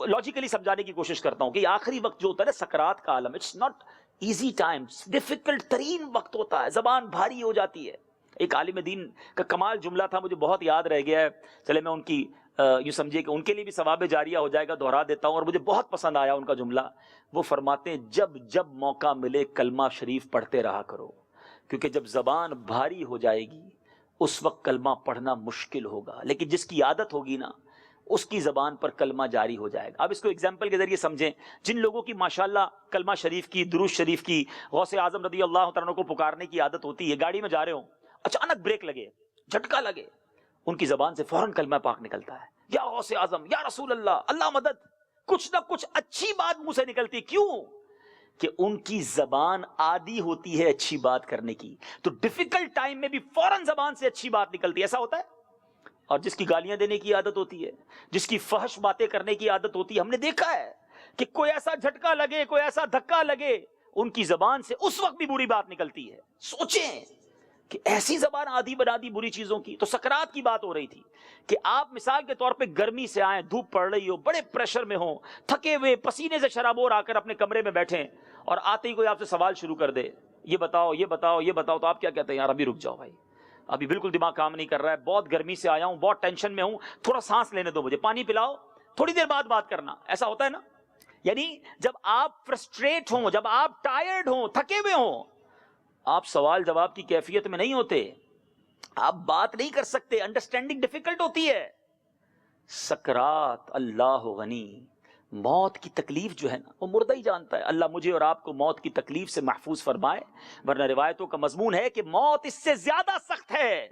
لاجیکلی سمجھانے کی کوشش کرتا ہوں کہ یہ آخری وقت جو ہوتا ہے نا، سکرات کا عالم، it's not easy time, difficult ترین وقت ہوتا ہے. زبان بھاری ہو جاتی ہے. ایک عالم دین کا کمال جملہ تھا، مجھے بہت یاد رہ گیا ہے. چلے میں ان کی یوں سمجھے کہ ان کے لیے بھی ثواب جاریہ ہو جائے گا، دہرا دیتا ہوں. اور مجھے بہت پسند آیا ان کا جملہ. وہ فرماتے ہیں جب جب موقع ملے کلمہ شریف پڑھتے رہا کرو، کیونکہ جب زبان بھاری ہو جائے گی اس وقت کلمہ پڑھنا مشکل ہوگا. لیکن جس کی عادت ہوگی نا، اس کی زبان پر کلمہ جاری ہو جائے گا. اب اس کو ایگزامپل کے ذریعے سمجھیں. جن لوگوں کی ماشاءاللہ کلمہ شریف کی، درود شریف کی، غوث اعظم رضی اللہ تعالیٰ عنہ کو پکارنے کی عادت ہوتی ہے، گاڑی میں جا رہے ہوں، اچانک بریک لگے، جھٹکا لگے، ان کی زبان سے فوراً کلمہ پاک نکلتا ہے، یا غوث اعظم، یا رسول اللہ، اللہ مدد. کچھ نہ کچھ اچھی بات منہ سے نکلتی. کیوں؟ کہ ان کی زبان عادی ہوتی ہے اچھی بات کرنے کی. تو ڈیفیکلٹ ٹائم میں بھی فوراً زبان سے اچھی بات نکلتی ہے. ایسا ہوتا ہے. اور جس کی گالیاں دینے کی عادت ہوتی ہے، جس کی فحش باتیں کرنے کی عادت ہوتی ہے، ہم نے دیکھا ہے کہ کوئی ایسا جھٹکا لگے، کوئی ایسا دھکا لگے، ان کی زبان سے اس وقت بھی بری بات نکلتی ہے. سوچیں کہ ایسی زبان عادی بنا دی بری چیزوں کی. تو سکرات کی بات ہو رہی تھی کہ آپ مثال کے طور پہ گرمی سے آئیں، دھوپ پڑ رہی ہو، بڑے پریشر میں ہوں، تھکے ہوئے، پسینے سے شرابور آ کر اپنے کمرے میں بیٹھیں، اور آتے ہی کوئی آپ سے سوال شروع کر دے، یہ بتاؤ یہ بتاؤ یہ بتاؤ. تو آپ کیا کہتے ہیں؟ یار ابھی رک جاؤ بھائی، ابھی بالکل دماغ کام نہیں کر رہا ہے، بہت گرمی سے آیا ہوں، بہت ٹینشن میں ہوں، تھوڑا سانس لینے دو مجھے، پانی پلاؤ، تھوڑی دیر بعد بات کرنا. ایسا ہوتا ہے نا. یعنی جب آپ فرسٹریٹ ہوں، جب آپ ٹائرڈ ہوں، تھکے ہوئے ہوں، آپ سوال جواب کی کیفیت میں نہیں ہوتے، آپ بات نہیں کر سکتے، انڈرسٹینڈنگ ڈیفیکلٹ ہوتی ہے. سکرات، اللہ غنی، موت کی تکلیف جو ہے نا، وہ مردہ ہی جانتا ہے. اللہ مجھے اور آپ کو موت کی تکلیف سے محفوظ فرمائے. ورنہ روایتوں کا مضمون ہے کہ موت اس سے زیادہ سخت ہے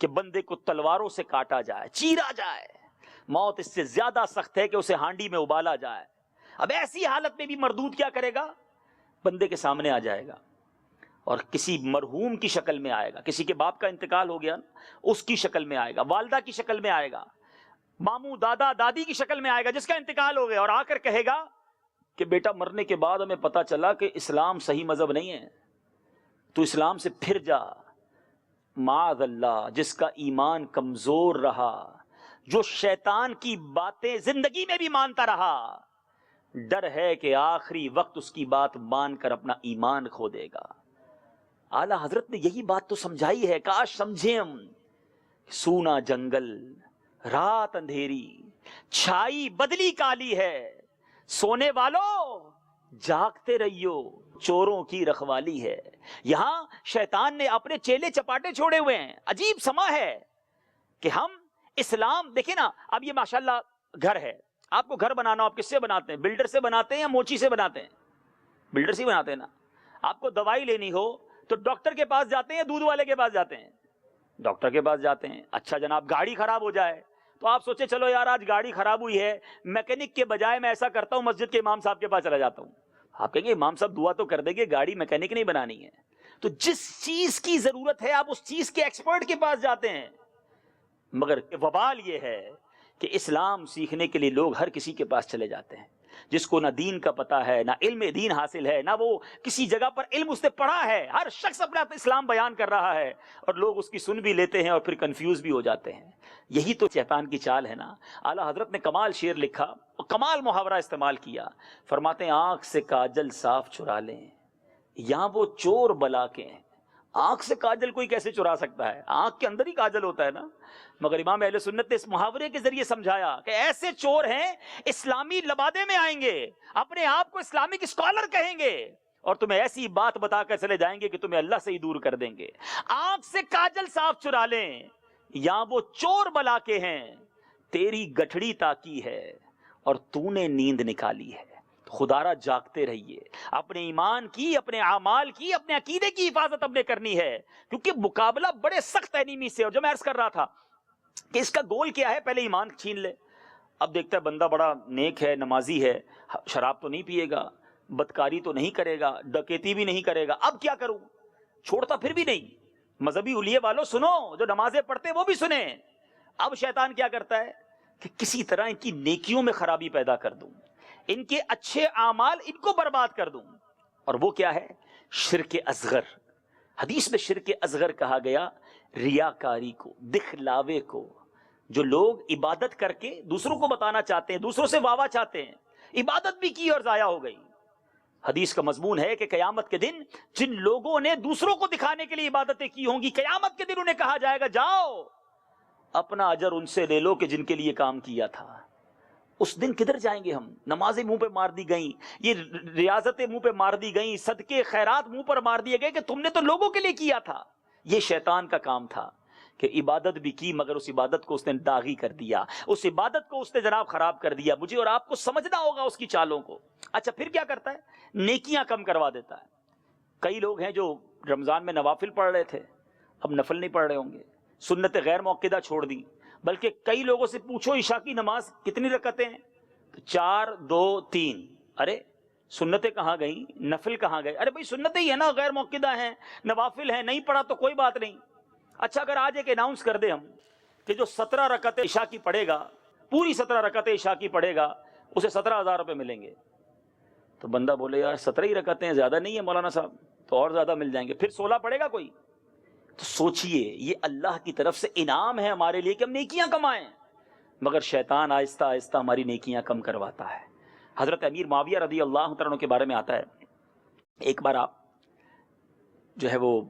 کہ بندے کو تلواروں سے کاٹا جائے، چیرا جائے. موت اس سے زیادہ سخت ہے کہ اسے ہانڈی میں ابالا جائے. اب ایسی حالت میں بھی مردود کیا کرے گا؟ بندے کے سامنے آ جائے گا اور کسی مرحوم کی شکل میں آئے گا. کسی کے باپ کا انتقال ہو گیا نا، اس کی شکل میں آئے گا، والدہ کی شکل میں آئے گا، ماموں دادا دادی کی شکل میں آئے گا جس کا انتقال ہو گیا، اور آ کر کہے گا کہ بیٹا مرنے کے بعد ہمیں پتا چلا کہ اسلام صحیح مذہب نہیں ہے، تو اسلام سے پھر جا. معاذ اللہ، جس کا ایمان کمزور رہا، جو شیطان کی باتیں زندگی میں بھی مانتا رہا، ڈر ہے کہ آخری وقت اس کی بات مان کر اپنا ایمان کھو دے گا. اعلیٰ حضرت نے یہی بات تو سمجھائی ہے. کاش سمجھیں ہم. سونا جنگل، رات اندھیری، چھائی بدلی کالی ہے، سونے والوں جاگتے رہیو، چوروں کی رکھوالی ہے. یہاں شیطان نے اپنے چیلے چپاٹے چھوڑے ہوئے ہیں. عجیب سما ہے کہ ہم اسلام دیکھیں نا. اب یہ ماشاءاللہ گھر ہے، آپ کو گھر بنانا، آپ کس سے بناتے ہیں؟ بلڈر سے بناتے ہیں یا موچی سے بناتے ہیں؟ بلڈر سے بناتے ہیں نا. آپ کو دوائی لینی ہو تو ڈاکٹر کے پاس جاتے ہیں یا دودھ والے کے پاس جاتے ہیں؟ ڈاکٹر کے پاس جاتے ہیں. اچھا جناب، گاڑی خراب ہو جائے تو آپ سوچے چلو یار آج گاڑی خراب ہوئی ہے، میکینک کے بجائے میں ایسا کرتا ہوں مسجد کے امام صاحب کے پاس چلا جاتا ہوں. آپ کہیں گے امام صاحب دعا تو کر دیں گے، گاڑی میکینک نہیں بنانی ہے. تو جس چیز کی ضرورت ہے آپ اس چیز کے ایکسپرٹ کے پاس جاتے ہیں. مگر وبال یہ ہے کہ اسلام سیکھنے کے لیے لوگ ہر کسی کے پاس چلے جاتے ہیں، جس کو نہ دین کا پتہ ہے، نہ علم دین حاصل ہے، نہ وہ کسی جگہ پر علم اس نے پڑھا ہے. ہر شخص اپنا اسلام بیان کر رہا ہے اور لوگ اس کی سن بھی لیتے ہیں اور پھر کنفیوز بھی ہو جاتے ہیں. یہی تو شیطان کی چال ہے نا. اعلیٰ حضرت نے کمال شعر لکھا اور کمال محاورہ استعمال کیا. فرماتے ہیں آنکھ سے کاجل صاف چرا لیں یہاں وہ چور بلا کے ہیں. آنکھ سے کاجل کوئی کیسے چرا سکتا ہے؟ آنکھ کے اندر ہی کاجل ہوتا ہے نا. مگر امام اہل سنت نے اس محاورے کے ذریعے سمجھایا کہ ایسے چور ہیں اسلامی لبادے میں آئیں گے، اپنے آپ کو اسلامک اسکالر کہیں گے اور تمہیں ایسی بات بتا کر چلے جائیں گے کہ تمہیں اللہ سے ہی دور کر دیں گے. آنکھ سے کاجل صاف چرا لیں یہاں وہ چور بلا کے ہیں، تیری گٹھڑی تاکی ہے اور تو نے نیند نکالی ہے. خدا را جاگتے رہیے، اپنے ایمان کی، اپنے اعمال کی، اپنے عقیدے کی حفاظت اپنے کرنی ہے، کیونکہ مقابلہ بڑے سخت اینیمی سے. اور جو میں عرض کر رہا تھا کہ اس کا گول کیا ہے، پہلے ایمان چھین لے. اب دیکھتا ہے بندہ بڑا نیک ہے، نمازی ہے، شراب تو نہیں پیے گا، بدکاری تو نہیں کرے گا، ڈکیتی بھی نہیں کرے گا، اب کیا کروں؟ چھوڑتا پھر بھی نہیں. مذہبی حلیے والوں سنو، جو نمازیں پڑھتے وہ بھی سنیں. اب شیطان کیا کرتا ہے کہ کسی طرح ان کی نیکیوں میں خرابی پیدا کر دوں، ان کے اچھے اعمال ان کو برباد کر دوں. اور وہ کیا ہے؟ شرک اصغر. حدیث میں شرک اصغر کہا گیا ریاکاری کو، دکھلاوے کو. جو لوگ عبادت کر کے دوسروں کو بتانا چاہتے ہیں، دوسروں سے واہ واہ چاہتے ہیں، عبادت بھی کی اور ضائع ہو گئی. حدیث کا مضمون ہے کہ قیامت کے دن جن لوگوں نے دوسروں کو دکھانے کے لیے عبادتیں کی ہوں گی، قیامت کے دن انہیں کہا جائے گا جاؤ اپنا اجر ان سے لے لو کہ جن کے لیے کام کیا تھا. اس دن کدھر جائیں گے ہم؟ نمازیں منہ پہ مار دی گئیں، یہ ریاضتیں منہ پہ مار دی گئیں، صدقے خیرات منہ پر مار دیے گئے کہ تم نے تو لوگوں کے لیے کیا تھا. یہ شیطان کا کام تھا کہ عبادت بھی کی مگر اس عبادت کو اس نے داغی کر دیا، اس عبادت کو اس نے جناب خراب کر دیا. مجھے اور آپ کو سمجھنا ہوگا اس کی چالوں کو. اچھا پھر کیا کرتا ہے؟ نیکیاں کم کروا دیتا ہے. کئی لوگ ہیں جو رمضان میں نوافل پڑھ رہے تھے، اب نفل نہیں پڑھ رہے ہوں گے، سنت غیر موقدہ چھوڑ دی. بلکہ کئی لوگوں سے پوچھو عشاء کی نماز کتنی رکعتیں ہیں؟ 4 2 3. ارے سنتیں کہاں گئیں؟ نفل کہاں گئے؟ ارے بھائی سنتیں ہی ہیں نا، غیر موقدہ ہیں، نوافل ہیں، نہیں پڑھا تو کوئی بات نہیں. اچھا اگر آج ایک اناؤنس کر دیں ہم کہ جو 17 رکعتیں عشاء کی پڑھے گا، پوری 17 رکعتیں عشاء کی پڑھے گا، اسے 17,000 روپے ملیں گے. تو بندہ بولے یار 17 ہی رکعتیں ہیں، زیادہ نہیں ہے مولانا صاحب، تو اور زیادہ مل جائیں گے. پھر 16 پڑھے گا کوئی؟ تو سوچئے یہ اللہ کی طرف سے انعام ہے ہمارے لیے کہ ہم نیکیاں کمائیں. مگر شیطان آہستہ آہستہ ہماری نیکیاں کم کرواتا ہے. حضرت امیر معاویہ رضی اللہ تعالیٰ عنہ کے بارے میں آتا ہے، ایک بار آپ جو ہے وہ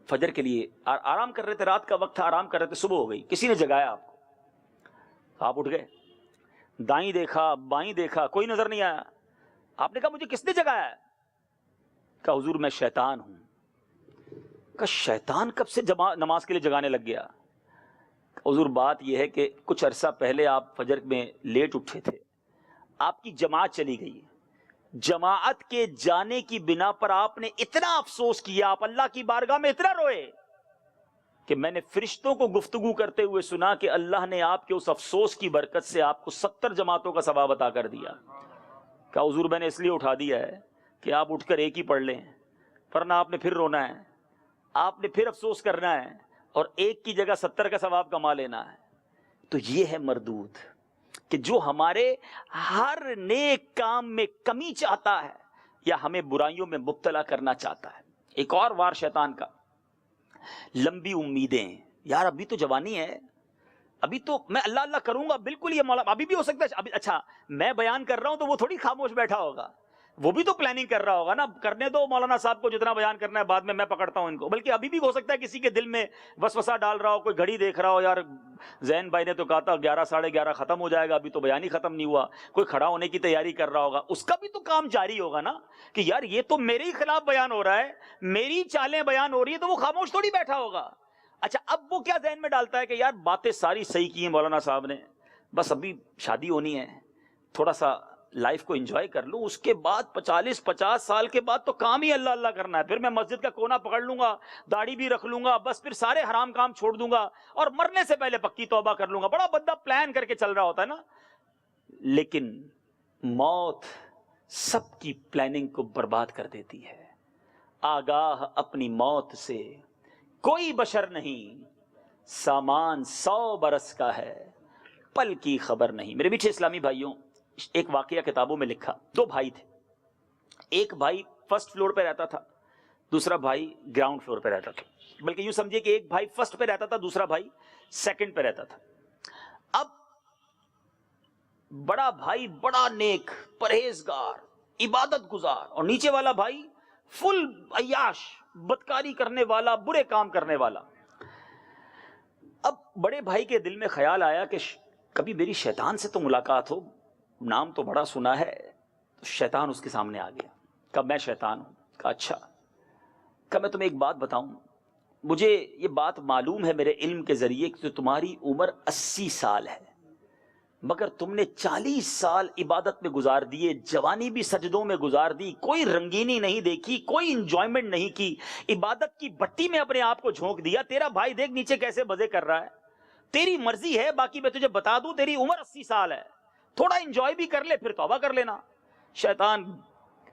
فجر کے لیے آرام کر رہے تھے، رات کا وقت تھا، آرام کر رہے تھے، صبح ہو گئی، کسی نے جگایا آپ کو، آپ اٹھ گئے، دائیں دیکھا بائیں دیکھا، کوئی نظر نہیں آیا. آپ نے کہا مجھے کس نے جگایا ہے؟ کہا حضور میں شیطان ہوں. کہا شیطان کب سے نماز کے لیے جگانے لگ گیا؟ حضور بات یہ ہے کہ کچھ عرصہ پہلے آپ فجر میں لیٹ اٹھے تھے، آپ کی جماعت چلی گئی، جماعت کے جانے کی بنا پر آپ نے اتنا افسوس کیا، آپ اللہ کی بارگاہ میں اتنا روئے کہ میں نے فرشتوں کو گفتگو کرتے ہوئے سنا کہ اللہ نے آپ کے اس افسوس کی برکت سے آپ کو 70 جماعتوں کا ثواب عطا کر دیا. کہا حضور میں نے اس لیے اٹھا دیا ہے کہ آپ اٹھ کر ایک ہی پڑھ لیں، ورنہ آپ نے پھر رونا ہے، آپ نے پھر افسوس کرنا ہے اور ایک کی جگہ 70 کا ثواب کما لینا ہے. تو یہ ہے مردود کہ جو ہمارے ہر نیک کام میں کمی چاہتا ہے یا ہمیں برائیوں میں مبتلا کرنا چاہتا ہے. ایک اور وار شیطان کا، لمبی امیدیں. یار ابھی تو جوانی ہے، ابھی تو میں اللہ اللہ کروں گا، بالکل یہ مولا ابھی بھی ہو سکتا ہے ابھی. اچھا میں بیان کر رہا ہوں تو وہ تھوڑی خاموش بیٹھا ہوگا، وہ بھی تو پلاننگ کر رہا ہوگا نا. کرنے دو مولانا صاحب کو جتنا بیان کرنا ہے، بعد میں پکڑتا ہوں ان کو. بلکہ ابھی بھی ہو سکتا ہے کسی کے دل میں وسوسہ ڈال رہا ہو، کوئی گھڑی دیکھ رہا ہو، یار زین بھائی نے تو کہا تھا 11 ساڑھے 11 ختم ہو جائے گا، ابھی تو بیان ہی ختم نہیں ہوا. کوئی کھڑا ہونے کی تیاری کر رہا ہوگا، اس کا بھی تو کام جاری ہوگا نا کہ یار یہ تو میرے ہی خلاف بیان ہو رہا ہے، میری چالیں بیان ہو رہی ہے، تو وہ خاموش تھوڑی بیٹھا ہوگا. اچھا اب وہ کیا ذہن میں ڈالتا ہے کہ یار باتیں ساری صحیح کی ہیں مولانا صاحب نے، بس ابھی شادی ہونی ہے، تھوڑا سا لائف کو انجوائے کر لوں، اس کے بعد 40-50 سال کے بعد تو کام ہی اللہ اللہ کرنا ہے. پھر میں مسجد کا کونا پکڑ لوں گا، داڑھی بھی رکھ لوں گا، بس پھر سارے حرام کام چھوڑ دوں گا اور مرنے سے پہلے پکی توبہ کر لوں گا. بڑا بندہ پلان کر کے چل رہا ہوتا ہے نا. لیکن موت سب کی پلاننگ کو برباد کر دیتی ہے. آگاہ اپنی موت سے کوئی بشر نہیں، سامان 100 برس کا ہے، پل کی خبر نہیں. میرے میٹھے اسلامی بھائیوں، ایک واقعہ کتابوں میں لکھا. 2 بھائی تھے. ایک بھائی فرسٹ فلور پہ رہتا تھا، دوسرا بھائی گراؤنڈ فلور پہ رہتا تھا. بلکہ یوں سمجھے کہ ایک بھائی فرسٹ پہ رہتا تھا، دوسرا بھائی سیکنڈ پہ رہتا تھا. اب بڑا بھائی بڑا نیک، پرہیزگار، عبادت گزار، اور نیچے والا بھائی فل عیاش، بدکاری کرنے والا، برے کام کرنے والا. اب بڑے بھائی کے دل میں خیال آیا کہ کبھی میری شیطان سے تو ملاقات ہو، نام تو بڑا سنا ہے. شیطان اس کے سامنے آ گیا. کہا میں شیطان ہوں. کہا اچھا. کہا میں تمہیں ایک بات بتاؤں، مجھے یہ بات معلوم ہے میرے علم کے ذریعے کہ تمہاری عمر 80 سال ہے، مگر تم نے 40 سال عبادت میں گزار دیے، جوانی بھی سجدوں میں گزار دی، کوئی رنگینی نہیں دیکھی، کوئی انجوائمنٹ نہیں کی، عبادت کی بٹی میں اپنے آپ کو جھونک دیا. تیرا بھائی دیکھ نیچے کیسے مزے کر رہا ہے، تیری مرضی ہے. باقی میں تجھے بتا دوں تیری عمر 80 سال ہے، تھوڑا انجوائے بھی کر لے پھر توبہ کر لینا. شیطان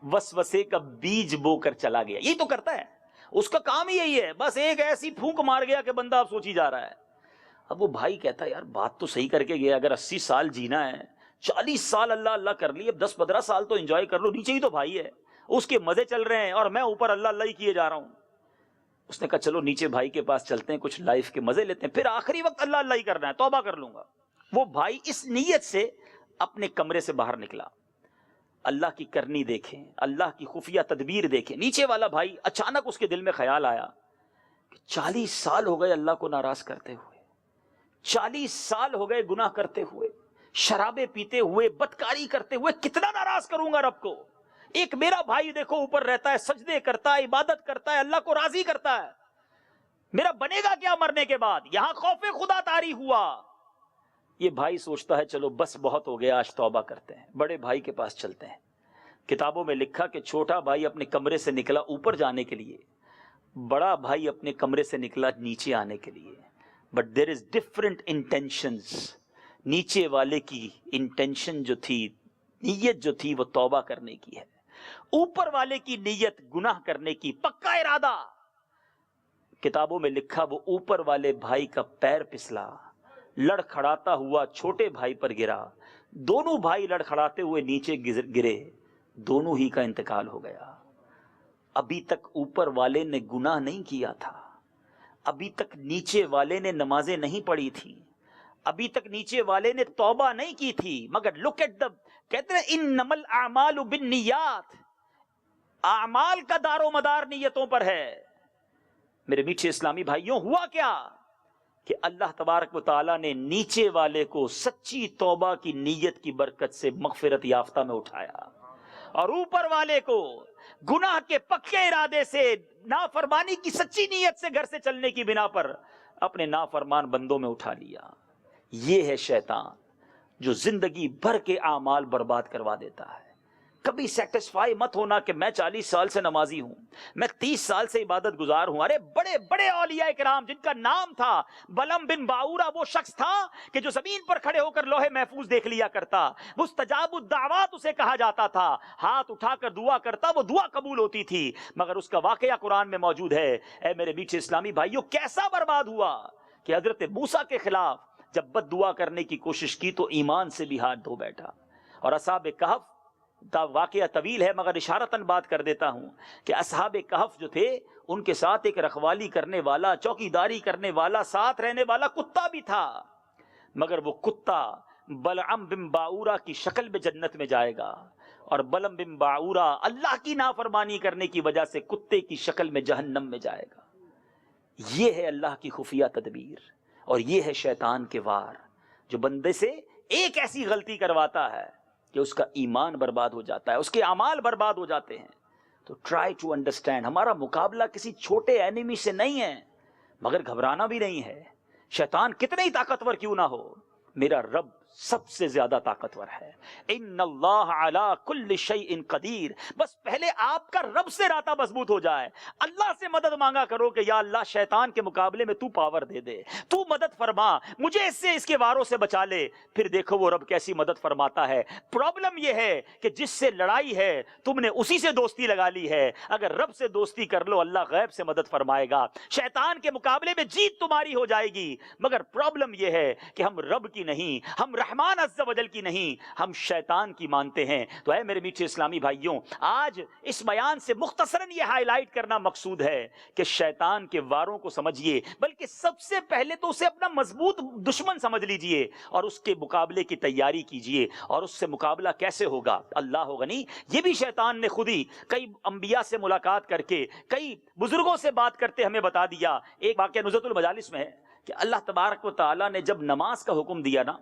وسوسے کا بیج بو کر چلا گیا. یہی تو کرتا ہے، اس کا کام ہی یہی ہے، بس ایک ایسی پھونک مار گیا کہ بندہ اب سوچی جا رہا ہے. اب وہ بھائی کہتا ہے یار بات تو صحیح کر کے گیا، اگر 80 سال جینا ہے، 40 سال اللہ اللہ کر لی، اب 10-15 سال تو انجوائے کر لو. نیچے ہی تو بھائی ہے، اس کے مزے چل رہے ہیں اور میں اوپر اللہ اللہ ہی کیے جا رہا ہوں. اس نے کہا چلو نیچے بھائی کے پاس چلتے ہیں، کچھ لائف کے مزے لیتے ہیں، پھر آخری وقت اللہ اللہ ہی کرنا ہے، توبہ کر لوں گا. وہ بھائی اس نیت سے اپنے کمرے سے باہر نکلا. اللہ کی کرنی دیکھیں، اللہ کی خفیہ تدبیر دیکھیں. نیچے والا بھائی اچانک اس کے دل میں خیال آیا کہ 40 سال ہو گئے اللہ کو ناراض کرتے ہوئے، 40 سال ہو گئے گناہ کرتے ہوئے، شرابیں پیتے ہوئے، بدکاری کرتے ہوئے، کتنا ناراض کروں گا رب کو. ایک میرا بھائی دیکھو اوپر رہتا ہے، سجدے کرتا ہے، عبادت کرتا ہے، اللہ کو راضی کرتا ہے، میرا بنے گا کیا مرنے کے بعد. یہاں خوف خدا طاری ہوا. یہ بھائی سوچتا ہے چلو بس بہت ہو گیا، آج توبہ کرتے ہیں، بڑے بھائی کے پاس چلتے ہیں. کتابوں میں لکھا کہ چھوٹا بھائی اپنے کمرے سے نکلا اوپر جانے کے لیے، بڑا بھائی اپنے کمرے سے نکلا نیچے آنے کے لیے. But there is different intentions. نیچے والے کی انٹینشن جو تھی، نیت جو تھی، وہ توبہ کرنے کی ہے. اوپر والے کی نیت گناہ کرنے کی، پکا ارادہ. کتابوں میں لکھا وہ اوپر والے بھائی کا پیر پسلا، لڑکھڑاتا ہوا چھوٹے بھائی پر گرا. دونوں بھائی لڑکھڑاتے ہوئے نیچے گرے، دونوں ہی کا انتقال ہو گیا. ابھی تک اوپر والے نے گناہ نہیں کیا تھا، ابھی تک نیچے والے نے نمازیں نہیں پڑھی تھی، ابھی تک نیچے والے نے توبہ نہیں کی تھی. مگر لک ایٹ دا، کہتے ہیں انما الاعمال بالنیات، اعمال کا دار و مدار نیتوں پر ہے. میرے میٹھے اسلامی بھائیوں، ہوا کیا کہ اللہ تبارک و تعالیٰ نے نیچے والے کو سچی توبہ کی نیت کی برکت سے مغفرت یافتہ میں اٹھایا، اور اوپر والے کو گناہ کے پکے ارادے سے، نافرمانی کی سچی نیت سے گھر سے چلنے کی بنا پر اپنے نافرمان بندوں میں اٹھا لیا. یہ ہے شیطان جو زندگی بھر کے اعمال برباد کروا دیتا ہے. کبھی سیٹسفائی مت ہونا کہ میں 40 سال سے نمازی ہوں، میں 30 سال سے عبادت گزار ہوں. ارے بڑے بڑے اولیاء کرام جن کا نام تھا بلم بن باورا، وہ شخص تھا کہ جو زمین پر کھڑے ہو کر لوح محفوظ دیکھ لیا کرتا. مستجاب الدعوات اسے کہا جاتا تھا، ہاتھ اٹھا کر دعا کرتا، وہ دعا قبول ہوتی تھی. مگر اس کا واقعہ قرآن میں موجود ہے. اے میرے میٹھے اسلامی بھائیوں، کیسا برباد ہوا کہ حضرت موسیٰ کے خلاف جب بد دعا کرنے کی کوشش کی تو ایمان سے بھی ہاتھ دھو بیٹھا. اور اصحاب کہف کا واقعہ طویل ہے، مگر اشارتاً بات کر دیتا ہوں کہ اصحاب کہف جو تھے ان کے ساتھ ایک رکھوالی کرنے والا، چوکیداری کرنے والا، ساتھ رہنے والا کتا بھی تھا. مگر وہ کتا بلعم بن باورا کی شکل میں جنت میں جائے گا، اور بلعم بن باورا اللہ کی نافرمانی کرنے کی وجہ سے کتے کی شکل میں جہنم میں جائے گا. یہ ہے اللہ کی خفیہ تدبیر، اور یہ ہے شیطان کے وار جو بندے سے ایک ایسی غلطی کرواتا ہے کہ اس کا ایمان برباد ہو جاتا ہے، اس کے اعمال برباد ہو جاتے ہیں. تو ٹرائی ٹو انڈرسٹینڈ، ہمارا مقابلہ کسی چھوٹے اینیمی سے نہیں ہے، مگر گھبرانا بھی نہیں ہے. شیطان کتنے ہی طاقتور کیوں نہ ہو، میرا رب سب سے زیادہ طاقتور ہے. ان اللہ علی کل شیء قدیر. بس پہلے آپ کا رب سے رابطہ مضبوط ہو جائے. اللہ سے مدد مانگا کرو کہ یا اللہ شیطان کے مقابلے میں تو پاور دے دے, تو مدد فرما, مجھے اس سے اس کے واروں سے بچا لے. پھر دیکھو وہ رب کیسی مدد فرماتا ہے. پرابلم یہ ہے کہ جس سے لڑائی ہے تم نے اسی سے دوستی لگا لی ہے. اگر رب سے دوستی کر لو اللہ غیب سے مدد فرمائے گا. شیطان کے مقابلے میں جیت تمہاری ہو جائے گی. مگر پرابلم یہ ہے کہ ہم رب کی نہیں, ہم رحمان عز و جل کی نہیں, ہم شیطان کی مانتے ہیں. تو اے میرے میٹھے اسلامی بھائیوں, آج اس بیان سے مختصراً یہ ہائی لائٹ کرنا مقصود ہے کہ شیطان کے واروں کو سمجھیے, بلکہ سب سے پہلے تو اسے اپنا مضبوط دشمن سمجھ لیجئے اور اس کے مقابلے کی تیاری کیجئے. اور اس سے مقابلہ کیسے ہوگا؟ اللہ غنی. یہ بھی شیطان نے خود ہی کئی انبیاء سے ملاقات کر کے, کئی بزرگوں سے بات کرتے ہمیں بتا دیا. ایک واقعہ نزہۃ المجالس میں ہے کہ اللہ تبارک و تعالیٰ نے جب نماز کا حکم دیا نا,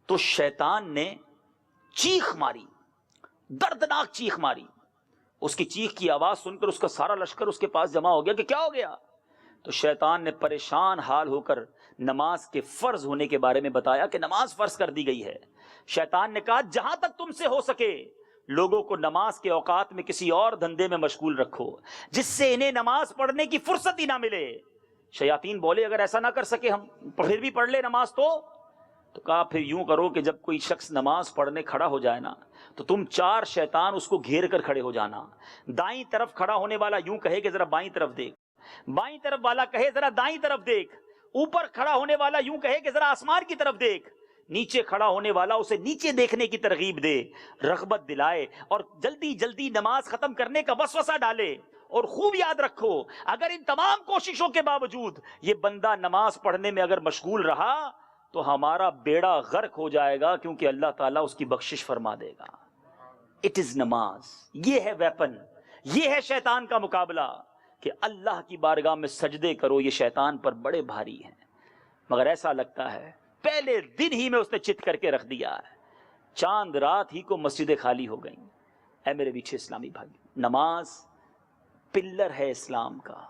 تو شیطان نے چیخ ماری, دردناک چیخ ماری. اس کی چیخ کی آواز سن کر اس کا سارا لشکر اس کے پاس جمع ہو گیا کہ کیا ہو گیا. تو شیطان نے پریشان حال ہو کر نماز کے فرض ہونے کے بارے میں بتایا کہ نماز فرض کر دی گئی ہے. شیطان نے کہا جہاں تک تم سے ہو سکے لوگوں کو نماز کے اوقات میں کسی اور دھندے میں مشغول رکھو جس سے انہیں نماز پڑھنے کی فرصت ہی نہ ملے. شیاطین بولے اگر ایسا نہ کر سکے ہم پھر بھی پڑھ لے نماز تو کہا پھر یوں کرو کہ جب کوئی شخص نماز پڑھنے کھڑا ہو جائے نا تو تم 4 شیطان اس کو گھیر کر کھڑے ہو جانا. دائیں طرف کھڑا ہونے والا یوں کہے کہ ذرا بائیں طرف دیکھ, بائیں طرف والا کہے ذرا دائیں طرف دیکھ, اوپر کھڑا ہونے والا یوں کہے کہ ذرا آسمان کی طرف دیکھ, نیچے کھڑا ہونے والا اسے نیچے دیکھنے کی ترغیب دے, رغبت دلائے اور جلدی جلدی نماز ختم کرنے کا وسوسہ ڈالے. اور خوب یاد رکھو اگر ان تمام کوششوں کے باوجود یہ بندہ نماز پڑھنے میں اگر مشغول رہا تو ہمارا بیڑا غرق ہو جائے گا, کیونکہ اللہ تعالیٰ اس کی بخشش فرما دے گا. اٹ از نماز, یہ ہے ویپن, یہ ہے شیطان کا مقابلہ کہ اللہ کی بارگاہ میں سجدے کرو. یہ شیطان پر بڑے بھاری ہیں, مگر ایسا لگتا ہے پہلے دن ہی میں اس نے چت کر کے رکھ دیا ہے. چاند رات ہی کو مسجدیں خالی ہو گئیں. اے میرے پیچھے اسلامی بھائی, نماز پلر ہے اسلام کا,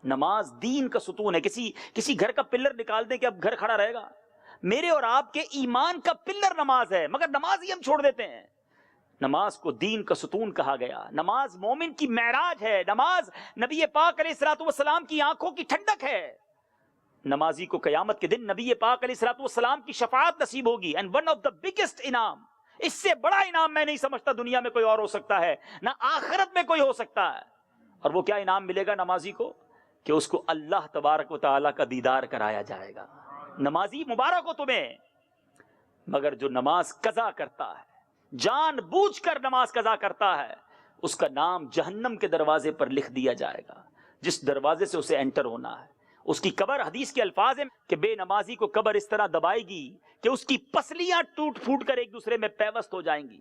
نماز دین کا ستون ہے. کسی گھر کا پلر نکال دیں کہ اب گھر کھڑا رہے گا. میرے اور آپ کے ایمان کا پلر نماز ہے, مگر نماز ہی ہم چھوڑ دیتے ہیں. نماز کو دین کا ستون کہا گیا. نماز مومن کی معراج ہے. نماز نبی پاک علیہ الصلوۃ والسلام کی آنکھوں کی ٹھنڈک ہے. نمازی کو قیامت کے دن نبی پاک علیہ الصلوۃ والسلام کی شفاعت نصیب ہوگی. And one of the biggest انعام, اس سے بڑا انعام میں نہیں سمجھتا دنیا میں کوئی اور ہو سکتا ہے, نہ آخرت میں کوئی ہو سکتا ہے. اور وہ کیا انعام ملے گا نمازی کو کہ اس کو اللہ تبارک و تعالیٰ کا دیدار کرایا جائے گا. نمازی مبارک ہو تمہیں. مگر جو نماز قضا کرتا ہے, جان بوجھ کر نماز قضا کرتا ہے, اس کا نام جہنم کے دروازے پر لکھ دیا جائے گا, جس دروازے سے اسے انٹر ہونا ہے. اس کی قبر, حدیث کے الفاظ ہیں کہ بے نمازی کو قبر اس طرح دبائے گی کہ اس کی پسلیاں ٹوٹ پھوٹ کر ایک دوسرے میں پیوست ہو جائیں گی.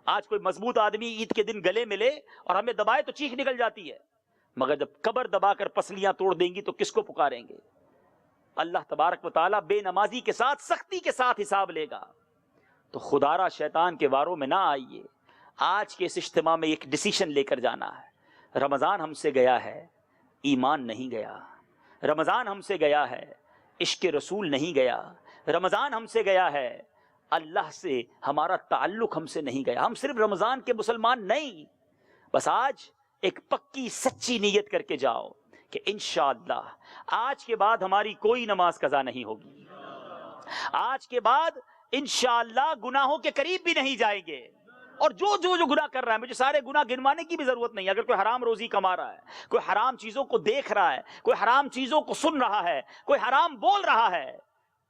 آج کوئی مضبوط آدمی عید کے دن گلے ملے اور ہمیں دبائے تو چیخ نکل جاتی ہے, مگر جب قبر دبا کر پسلیاں توڑ دیں گی تو کس کو پکاریں گے؟ اللہ تبارک و تعالیٰ بے نمازی کے ساتھ سختی کے ساتھ حساب لے گا. تو خدارا شیطان کے واروں میں نہ آئیے. آج کے اس اجتماع میں ایک ڈیسیشن لے کر جانا ہے. رمضان ہم سے گیا ہے, ایمان نہیں گیا. رمضان ہم سے گیا ہے, عشق رسول نہیں گیا. رمضان ہم سے گیا ہے, اللہ سے ہمارا تعلق ہم سے نہیں گیا. ہم صرف رمضان کے مسلمان نہیں, بس آج ایک پکی سچی نیت کر کے جاؤ کہ انشاءاللہ آج کے بعد ہماری کوئی نماز قضا نہیں ہوگی. آج کے بعد انشاءاللہ گناہوں کے قریب بھی نہیں جائیں گے. اور جو گناہ کر رہا ہے, مجھے سارے گناہ گنوانے کی بھی ضرورت نہیں. اگر کوئی حرام روزی کما رہا ہے, کوئی حرام چیزوں کو دیکھ رہا ہے, کوئی حرام چیزوں کو سن رہا ہے, کوئی حرام بول رہا ہے,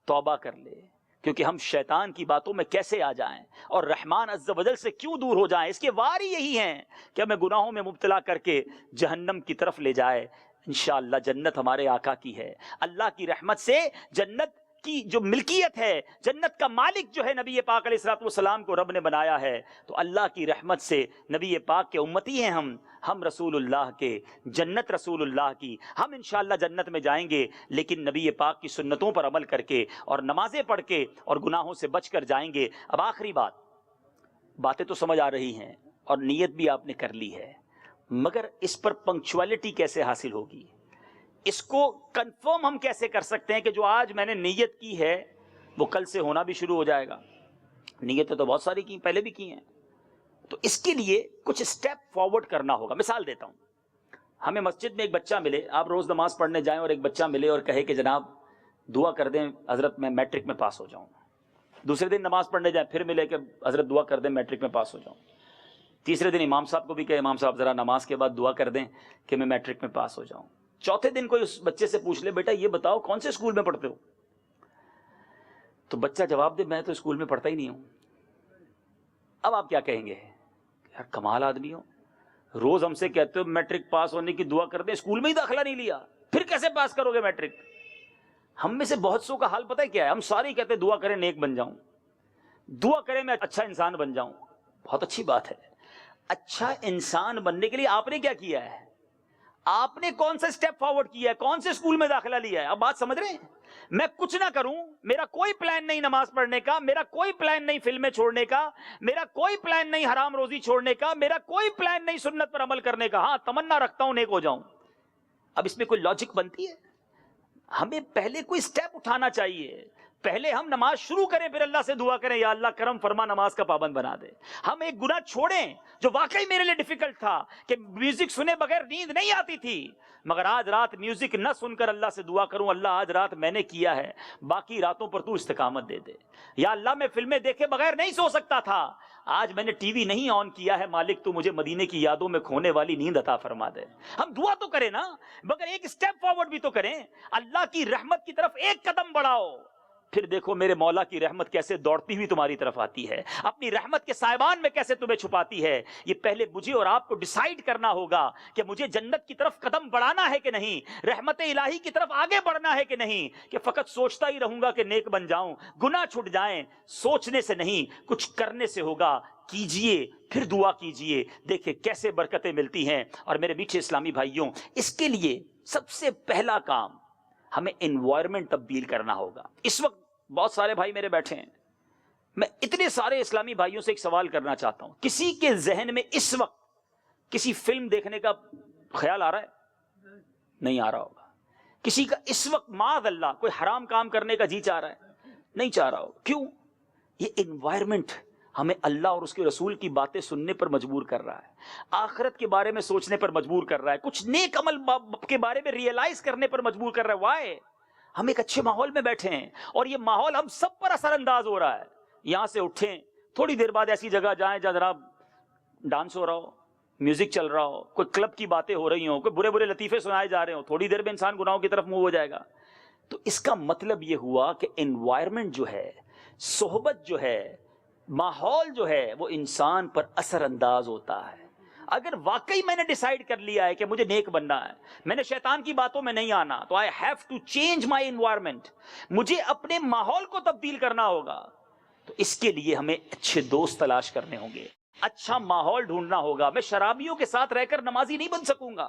توبہ کر لے. کیونکہ ہم شیطان کی باتوں میں کیسے آ جائیں اور رحمان عز و جل سے کیوں دور ہو جائیں, اس کے وار ہی یہی ہیں کہ ہمیں گناہوں میں مبتلا کر کے جہنم کی طرف لے جائے. انشاءاللہ جنت ہمارے آقا کی ہے. اللہ کی رحمت سے جنت کی جو ملکیت ہے, جنت کا مالک جو ہے نبی پاک علیہ الصلوۃ والسلام کو رب نے بنایا ہے. تو اللہ کی رحمت سے نبی پاک کے امتی ہیں ہم رسول اللہ کے, جنت رسول اللہ کی. ہم انشاءاللہ جنت میں جائیں گے, لیکن نبی پاک کی سنتوں پر عمل کر کے اور نمازیں پڑھ کے اور گناہوں سے بچ کر جائیں گے. اب آخری باتیں تو سمجھ آ رہی ہیں اور نیت بھی آپ نے کر لی ہے, مگر اس پر پنکچوالٹی کیسے حاصل ہوگی؟ اس کو کنفرم ہم کیسے کر سکتے ہیں کہ جو آج میں نے نیت کی ہے وہ کل سے ہونا بھی شروع ہو جائے گا؟ نیتیں تو بہت ساری کی، پہلے بھی کی ہیں. تو اس کے لیے کچھ اسٹیپ فارورڈ کرنا ہوگا. مثال دیتا ہوں، ہمیں مسجد میں ایک بچہ ملے، آپ روز نماز پڑھنے جائیں اور ایک بچہ ملے اور کہے کہ جناب دعا کر دیں حضرت میں میٹرک میں پاس ہو جاؤں. دوسرے دن نماز پڑھنے جائیں، پھر ملے کہ حضرت دعا کر دیں میٹرک میں پاس ہو جاؤں. تیسرے دن امام صاحب کو بھی کہ امام صاحب ذرا نماز کے بعد دعا کر دیں کہ میں میٹرک میں پاس ہو جاؤں. چوتھے دن کوئی اس بچے سے پوچھ لے بیٹا یہ بتاؤ کون سے اسکول میں پڑھتے ہو، تو بچہ جواب دے میں تو اسکول میں پڑھتا ہی نہیں ہوں. اب آپ کیا کہیں گے؟ یار کمال آدمی ہو، روز ہم سے کہتے ہو میٹرک پاس ہونے کی دعا کر دیں، اسکول میں ہی داخلہ نہیں لیا، پھر کیسے پاس کرو گے میٹرک؟ ہم میں سے بہت سو کا حال پتہ ہے کیا ہے؟ ہم سارے کہتے ہیں دعا کریں نیک بن جاؤں، دعا کریں میں اچھا انسان بن جاؤں. بہت اچھی بات ہے. اچھا انسان بننے کے لیے آپ نے کیا کیا ہے؟ آپ نے کون سا اسٹیپ فارورڈ کیا ہے؟ کون سے اسکول میں داخلہ لیا ہے؟ اب بات سمجھ رہے ہیں؟ میں کچھ نہ کروں، میرا کوئی پلان نہیں نماز پڑھنے کا، میرا کوئی پلان نہیں فلمیں چھوڑنے کا، میرا کوئی پلان نہیں حرام روزی چھوڑنے کا، میرا کوئی پلان نہیں سنت پر عمل کرنے کا. ہاں تمنا رکھتا ہوں نیک ہو جاؤں. اب اس میں کوئی لاجک بنتی ہے؟ ہمیں پہلے کوئی اسٹیپ اٹھانا چاہیے. پہلے ہم نماز شروع کریں، پھر اللہ سے دعا کریں یا اللہ کرم فرما نماز کا پابند بنا دے. ہم ایک گناہ چھوڑیں جو واقعی میرے لیے ڈیفیکلٹ تھا کہ میوزک سنے بغیر نیند نہیں آتی تھی، مگر آج رات میوزک نہ سن کر اللہ سے دعا کروں اللہ آج رات میں نے کیا ہے، باقی راتوں پر تو استقامت دے دے. یا اللہ میں فلمیں دیکھے بغیر نہیں سو سکتا تھا، آج میں نے ٹی وی نہیں آن کیا ہے، مالک تو مجھے مدینے کی یادوں میں کھونے والی نیند عطا فرما دے. ہم دعا تو کریں نا، مگر ایک اسٹیپ فارورڈ بھی تو کریں. اللہ کی رحمت کی طرف ایک قدم بڑھاؤ، پھر دیکھو میرے مولا کی رحمت کیسے دوڑتی ہوئی تمہاری طرف آتی ہے، اپنی رحمت کے سائبان میں کیسے تمہیں چھپاتی ہے. یہ پہلے مجھے اور آپ کو ڈیسائیڈ کرنا ہوگا کہ مجھے جنت کی طرف قدم بڑھانا ہے کہ نہیں، رحمت الہی کی طرف آگے بڑھنا ہے کہ نہیں، کہ فقط سوچتا ہی رہوں گا کہ نیک بن جاؤں، گناہ چھٹ جائیں. سوچنے سے نہیں، کچھ کرنے سے ہوگا. کیجئے پھر دعا کیجئے، دیکھیں کیسے برکتیں ملتی ہیں. اور میرے میٹھے اسلامی بھائیوں، اس کے لیے سب سے پہلا کام ہمیں انوائرمنٹ تبدیل کرنا ہوگا. اس وقت بہت سارے بھائی میرے بیٹھے ہیں، میں اتنے سارے اسلامی بھائیوں سے ایک سوال کرنا چاہتا ہوں. کسی کے ذہن میں اس وقت کسی فلم دیکھنے کا خیال آ رہا ہے؟ نہیں آ رہا ہوگا. کسی کا اس وقت معاذ اللہ کوئی حرام کام کرنے کا جی چاہ رہا ہے؟ نہیں چاہ رہا ہوگا. کیوں؟ یہ انوائرمنٹ ہمیں اللہ اور اس کے رسول کی باتیں سننے پر مجبور کر رہا ہے، آخرت کے بارے میں سوچنے پر مجبور کر رہا ہے، کچھ نیک عمل کے بارے میں ریئلائز کرنے پر مجبور کر رہا ہے. وائے ہم ایک اچھے ماحول میں بیٹھے ہیں اور یہ ماحول ہم سب پر اثر انداز ہو رہا ہے. یہاں سے اٹھیں، تھوڑی دیر بعد ایسی جگہ جائیں جہاں جناب ڈانس ہو رہا ہو، میوزک چل رہا ہو، کوئی کلب کی باتیں ہو رہی ہوں، کوئی برے برے لطیفے سنائے جا رہے ہوں، تھوڑی دیر میں انسان گناہوں کی طرف منہ ہو جائے گا. تو اس کا مطلب یہ ہوا کہ انوائرمنٹ جو ہے، صحبت جو ہے، ماحول جو ہے، وہ انسان پر اثر انداز ہوتا ہے. اگر واقعی میں نے ڈیسائیڈ کر لیا ہے کہ مجھے نیک بننا ہے، میں نے شیطان کی باتوں میں نہیں آنا، تو I have to change my environment, مجھے اپنے ماحول کو تبدیل کرنا ہوگا. تو اس کے لیے ہمیں اچھے دوست تلاش کرنے ہوں گے، اچھا ماحول ڈھونڈنا ہوگا. میں شرابیوں کے ساتھ رہ کر نمازی نہیں بن سکوں گا،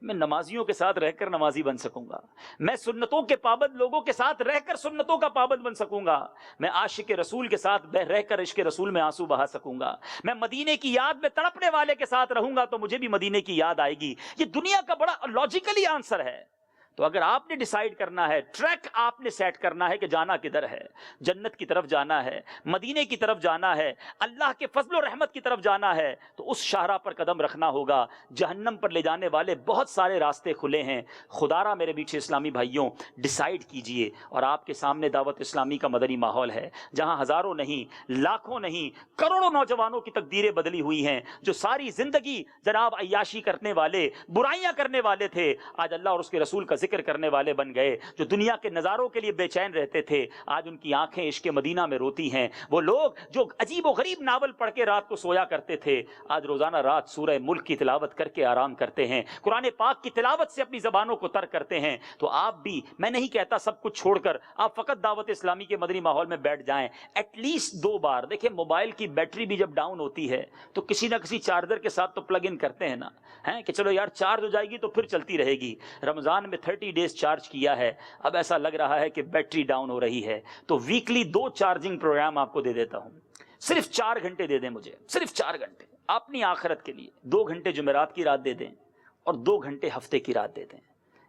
میں نمازیوں کے ساتھ رہ کر نمازی بن سکوں گا. میں سنتوں کے پابند لوگوں کے ساتھ رہ کر سنتوں کا پابند بن سکوں گا. میں عاشق رسول کے ساتھ رہ کر عشق رسول میں آنسو بہا سکوں گا. میں مدینے کی یاد میں تڑپنے والے کے ساتھ رہوں گا تو مجھے بھی مدینے کی یاد آئے گی. یہ دنیا کا بڑا لاجیکلی آنسر ہے. تو اگر آپ نے ڈیسائیڈ کرنا ہے، ٹریک آپ نے سیٹ کرنا ہے کہ جانا کدھر ہے، جنت کی طرف جانا ہے، مدینے کی طرف جانا ہے، اللہ کے فضل و رحمت کی طرف جانا ہے، تو اس شاہراہ پر قدم رکھنا ہوگا. جہنم پر لے جانے والے بہت سارے راستے کھلے ہیں. خدارا میرے میٹھے اسلامی بھائیوں، ڈیسائیڈ کیجئے. اور آپ کے سامنے دعوت اسلامی کا مدنی ماحول ہے جہاں ہزاروں نہیں، لاکھوں نہیں، کروڑوں نوجوانوں کی تقدیریں بدلی ہوئی ہیں، جو ساری زندگی جناب عیاشی کرنے والے، برائیاں کرنے والے تھے، آج اللہ اور اس کے رسول کا ذکر کرنے والے بن گئے. جو دنیا کے نظاروں کے لیے بے چین رہتے تھے، آج ان کی آنکھیں عشق مدینہ میں روتی ہیں. وہ لوگ جو عجیب و غریب ناول پڑھ کے رات کو سویا کرتے تھے، آج روزانہ رات سورہ ملک کی تلاوت کر کے آرام کرتے ہیں، قرآن پاک کی تلاوت سے اپنی زبانوں کو ترک کرتے ہیں. تو آپ بھی، میں نہیں کہتا سب کچھ چھوڑ کر آپ فقط دعوت اسلامی کے مدنی ماحول میں بیٹھ جائیں. ایٹ لیسٹ 2 بار دیکھیں، موبائل کی بیٹری بھی جب ڈاؤن ہوتی ہے تو کسی نہ کسی چارجر کے ساتھ تو پلگ ان کرتے ہیں نا، ہیں کہ چلو یار چارج ہو جائے گی تو پھر چلتی رہے گی. رمضان میں 30 ڈیز چارج کیا ہے، اب ایسا لگ رہا ہے کہ بیٹری ڈاؤن ہو رہی ہے، تو ویکلی 2 چارجنگ پروگرام آپ کو دے دیتا ہوں. صرف 4 گھنٹے دے دیں مجھے، صرف 4 گھنٹے اپنی آخرت کے لیے. 2 گھنٹے جمعرات کی رات دے دیں اور 2 گھنٹے ہفتے کی رات دے دیں.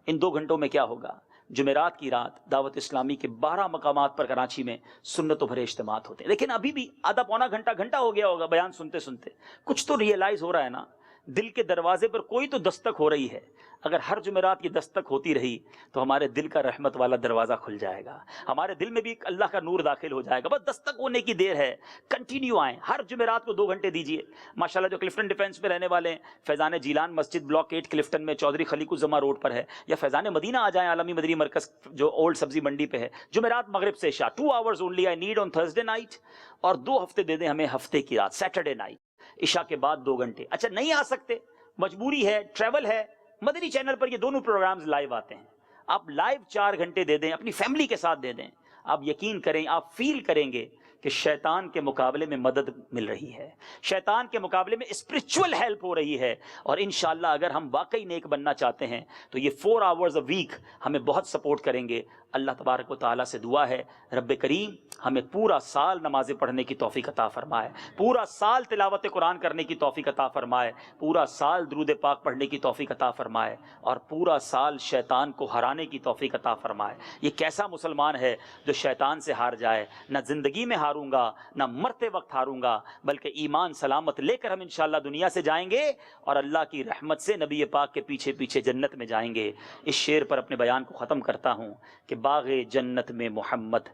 ان 2 گھنٹوں میں کیا ہوگا؟ جمعرات کی رات دعوت اسلامی کے 12 مقامات پر کراچی میں سنتوں بھرے اجتماعات ہوتے ہیں. لیکن ابھی بھی آدھا پونا گھنٹہ ہو گیا ہوگا بیان سنتے سنتے. کچھ تو ریئلائز ہو رہا ہے نا, دل کے دروازے پر کوئی تو دستک ہو رہی ہے. اگر ہر جمعرات کی دستک ہوتی رہی تو ہمارے دل کا رحمت والا دروازہ کھل جائے گا, ہمارے دل میں بھی اللہ کا نور داخل ہو جائے گا. بس دستک ہونے کی دیر ہے. کنٹینیو آئیں, ہر جمعرات کو 2 گھنٹے دیجیے. ماشاءاللہ جو کلفٹن ڈیفینس میں رہنے والے ہیں, فیضان جیلان مسجد بلاک 8 کلفٹن میں چودھری خلیق الزما روڈ پر ہے, یا فیضان مدینہ آ جائیں عالمی مدنی مرکز جو اولڈ سبزی منڈی پہ ہے. جمعرات مغرب سے عشاء 2 hours only I need on Thursday night, اور 2 ہفتے دے دیں ہمیں ہفتے کی رات سیٹرڈے نائٹ عشاء کے بعد 2 گھنٹے. اچھا نہیں آ سکتے, مجبوری ہے, ٹریول ہے, مدنی چینل پر یہ دونوں پروگرامز لائیو آتے ہیں. آپ لائیو 4 گھنٹے دے دیں, اپنی فیملی کے ساتھ دے دیں. آپ یقین کریں, آپ فیل کریں گے کہ شیطان کے مقابلے میں مدد مل رہی ہے, شیطان کے مقابلے میں اسپرچول ہیلپ ہو رہی ہے. اور انشاءاللہ اگر ہم واقعی نیک بننا چاہتے ہیں تو یہ 4 hours a week ہمیں بہت سپورٹ کریں گے. اللہ تبارک و تعالیٰ سے دعا ہے رب کریم ہمیں پورا سال نمازیں پڑھنے کی توفیق عطا فرمائے, پورا سال تلاوت قرآن کرنے کی توفیق عطا فرمائے, پورا سال درود پاک پڑھنے کی توفیق عطا فرمائے, اور پورا سال شیطان کو ہرانے کی توفیق عطا فرمائے. یہ کیسا مسلمان ہے جو شیطان سے ہار جائے؟ نہ زندگی میں ہاروں گا, نہ مرتے وقت ہاروں گا, بلکہ ایمان سلامت لے کر ہم انشاءاللہ دنیا سے جائیں گے اور اللہ کی رحمت سے نبی پاک کے پیچھے پیچھے جنت میں جائیں گے. اس شعر پر اپنے بیان کو ختم کرتا ہوں کہ باغ جنت میں محمد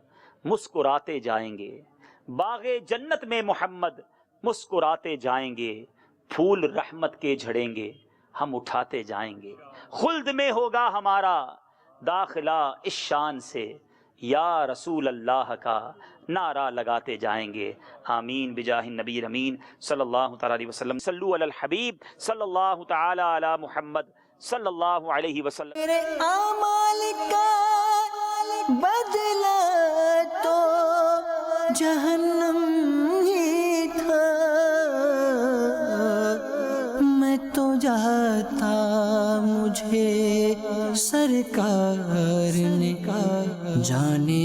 مسکراتے جائیں گے, باغ جنت میں محمد مسکراتے جائیں گے, پھول رحمت کے جھڑیں گے ہم اٹھاتے جائیں گے, خلد میں ہوگا ہمارا داخلہ اس شان سے, یا رسول اللہ کا نعرہ لگاتے جائیں گے. آمین بجاہ النبی الامین صلی اللہ تعالی علیہ وسلم. صلو علی الحبیب صلی اللہ تعالی علی محمد صلی اللہ علیہ وسلم. میرے اعمال کا بدلہ تو جہنم ہی تھا, میں تو جاتا مجھے سرکار نے جانے